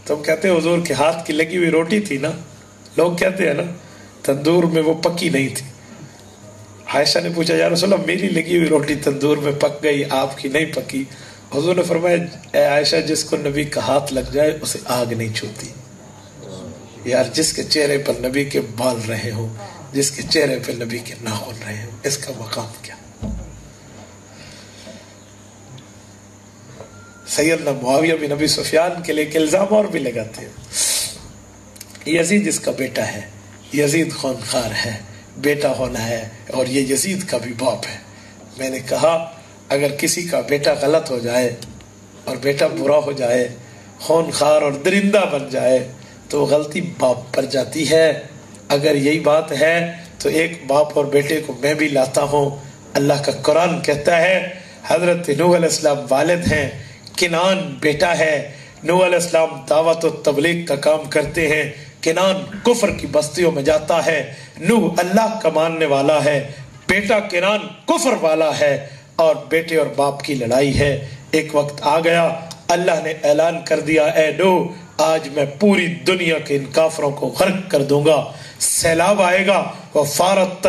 تم کہتے ہیں حضور کے ہاتھ کی لگی ہوئی روٹی تھی نا، لوگ کہتے ہیں نا تندور میں وہ پکی نہیں تھی۔ عائشہ نے پوچھا یا رسول اللہ میری لگی ہوئی روٹی تندور میں پک گئی، آپ کی نہیں پکی۔ حضور نے فرمایا اے عائشہ جس کو نبی کا ہاتھ لگ جائے اسے آگ نہیں چھوتی۔ یار جس کے چہرے پر نبی کے بال رہے ہوں، جس کے چہرے پر نبی کے ناخن رہے ہوں، اس کا مقام کیا؟ سیدنا معاویہ بن ابی سفیان کے لیے ایک الزام اور بھی لگاتے ہیں، یزید اس کا بیٹا ہے، یزید خونخوار ہے، بیٹا ہونا ہے، اور یہ یزید کا بھی باپ ہے۔ میں نے کہا اگر کسی کا بیٹا غلط ہو جائے اور بیٹا برا ہو جائے، خونخوار اور درندہ بن جائے، تو غلطی باپ پر جاتی ہے۔ اگر یہی بات ہے تو ایک باپ اور بیٹے کو میں بھی لاتا ہوں۔ اللہ کا قرآن کہتا ہے حضرت نوح علیہ السلام والد ہیں، کنعان بیٹا ہے، نوح علیہ السلام دعوت و تبلیغ کا کام کرتے ہیں، کنعان کفر کی بستیوں میں جاتا ہے، نوح اللہ کا ماننے والا ہے، بیٹا کنعان کفر والا ہے، اور بیٹے اور باپ کی لڑائی ہے۔ ایک وقت آ گیا اللہ نے اعلان کر دیا اے نوح آج میں پوری دنیا کے ان کافروں کو غرق کر دوں گا، سیلاب آئے گا، وفارت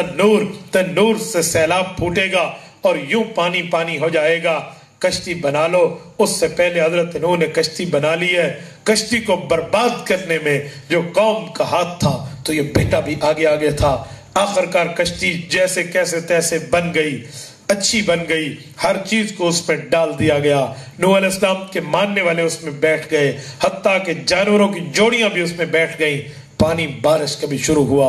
تنور سے سیلاب پھوٹے گا اور یوں پانی پانی ہو جائے گا، کشتی بنا لو۔ اس سے پہلے حضرت نوح نے کشتی بنا لی ہے۔ کشتی کو برباد کرنے میں جو قوم کا ہاتھ تھا تو یہ بیٹا بھی آگے آگے تھا۔ آخرکار کشتی جیسے کیسے تیسے بن گئی، اچھی بن گئی، ہر چیز کو اس میں ڈال دیا گیا۔ نوح علیہ السلام کے ماننے والے اس میں بیٹھ گئے، حتیٰ کہ جانوروں کی جوڑیاں بھی اس میں بیٹھ گئیں۔ پانی بارش کبھی شروع ہوا،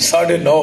9:30,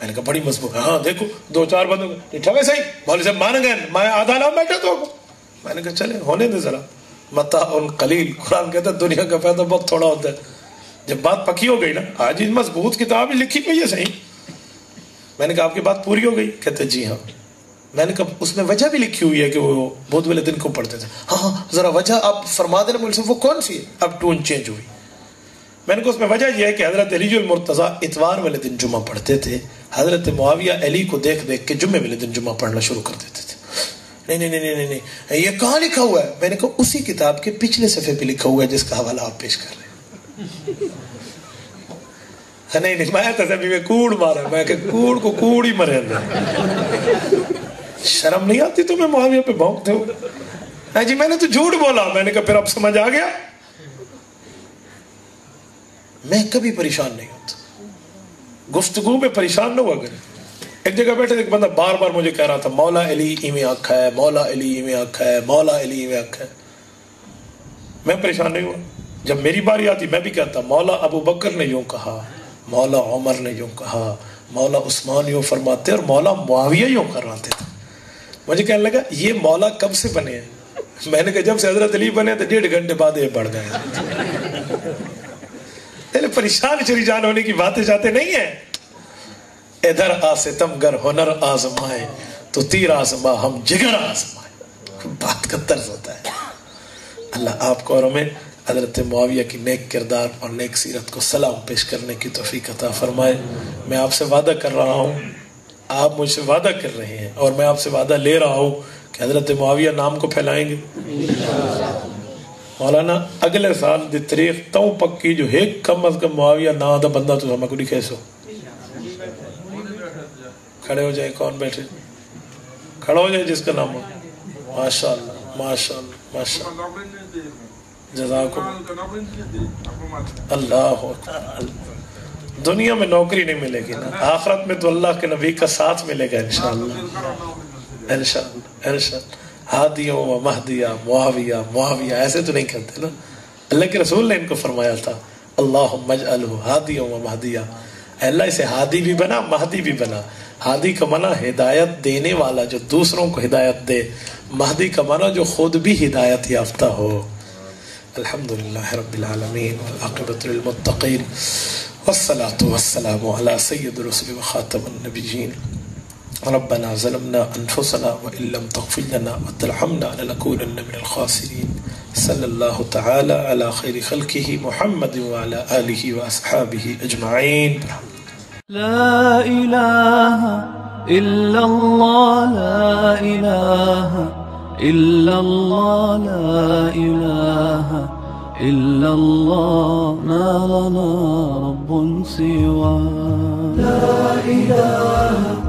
میں نے کہا بڑی مضبوط. ہاں دیکھو 2-4 بندوں ٹھگے صحیح مولوی صاحب مان گئے, میں آدھا نام بیٹھا تو میں نے کہا چلے ہونے دے ذرا, متاع قلیل. قرآن کہتا ہے دنیا کا فائدہ بہت تھوڑا ہوتا ہے. جب بات پکی ہو گئی نا, آج مضبوط کتاب لکھی ہوئی ہے صحیح. میں نے کہا آپ کی بات پوری ہو گئی؟ کہتے جی ہاں. میں نے کہا اس میں وجہ بھی لکھی ہوئی ہے کہ وہ بدھ والے دن کو پڑھتے تھے. ہاں ذرا وجہ آپ فرما دینا مجھ سے, وہ کون سی ہے؟ اب ٹون چینج ہوئی. میں نے کہا اس میں وجہ یہ ہے کہ حضرت علی المرتضیٰ اتوار والے دن جمعہ پڑھتے تھے, حضرت معاویہ علی کو دیکھ دیکھ کے جمعے والے دن جمعہ پڑھنا شروع کر دیتے تھے. نہیں یہ کہاں لکھا ہوا ہے؟ میں نے کہا اسی کتاب کے پچھلے صفحے پہ لکھا ہوا ہے جس کا حوالہ آپ پیش کر رہے ہیں. نہیں میں تصویر میں کوڑ مارا, میں کہ کوڑ کو کوڑ ہی مرے اندر. شرم نہیں آتی تمہیں معاویہ پہ بھونکتے ہو؟ جی میں نے تو جھوٹ بولا. میں نے کہا پھر اب سمجھ آ گیا. میں کبھی پریشان نہیں ہوتا, گفتگو میں پریشان نہ ہوا کرے. ایک جگہ بیٹھے ایک بندہ بار بار مجھے کہہ رہا تھا مولا علی ایویں آنکھا ہے, مولا علی ایویں آنکھا ہے, مولا علی ایویں آنکھا ہے. میں پریشان نہیں ہوا. جب میری باری آتی میں بھی کہتا مولا ابو بکر نے یوں کہا, مولا عمر نے یوں کہا, مولا عثمان یوں فرماتے, اور مولا معاویہ یوں کرواتے تھے. مجھے کہنے لگا یہ مولا کب سے بنے ہیں؟ میں نے کہا جب سے حضرت علی بنے تو 1.5 گھنٹے بعد یہ بڑھ گئے. پریشان شریجان ہونے کی باتیں جاتے نہیں ہیں. ادھر آ ستم گر ہنر آزمائے تو تیر آزما ہم جگر آزمائے. بات کا طرز ہوتا ہے. اللہ آپ کو اور ہمیں حضرت معاویہ کی نیک کردار اور نیک سیرت کو سلام پیش کرنے کی توفیق عطا فرمائے. میں آپ سے وعدہ کر رہا ہوں, آپ مجھ سے وعدہ کر رہے ہیں, اور میں آپ سے وعدہ لے رہا ہوں کہ حضرت معاویہ نام کو پھیلائیں گے. مولانا اگلے سال دی تاریخ تو پکی جو ایک کم از کم معاویہ نا دا بندہ تو ہمیں کو نہیں کہہ سو. کھڑے ہو جائے, کون بیٹھے, کھڑا ہو جائے جس کا نام ہو. ماشاء اللہ ماشاء اللہ ماشاء اللہ, جزاکم اللہ. دنیا میں نوکری نہیں ملے گی نا, آخرت میں تو اللہ کے نبی کا ساتھ ملے گا انشاءاللہ انشاءاللہ انشاءاللہ. ہادیوں و مہدیہ معاویہ معاویہ ایسے تو نہیں کہتے نا. اللہ کے رسول نے ان کو فرمایا تھا اللہم اجعلہ ہادیوں و مہدیہ. اللہ اسے ہادی بھی بنا مہدی بھی بنا. ہادی کا معنی ہدایت دینے والا جو دوسروں کو ہدایت دے, مہدی کا معنی جو خود بھی ہدایت یافتہ ہو. الحمدللہ رب العالمین والعاقبۃ للمتقین والصلاة والسلام علی سید الرسل وخاتم النبیین. ربنا ظلمنا انفسنا وان لم تغفر لنا وترحمنا لنكونن من الخاسرین. صلی اللہ تعالی علی خیر خلقہ محمد وعلی آلہ واصحابہ اجمعین. لا الہ الا اللہ, لا الہ الا اللہ, لا الہ الا اللہ, ما لنا رب سواه. لا الہ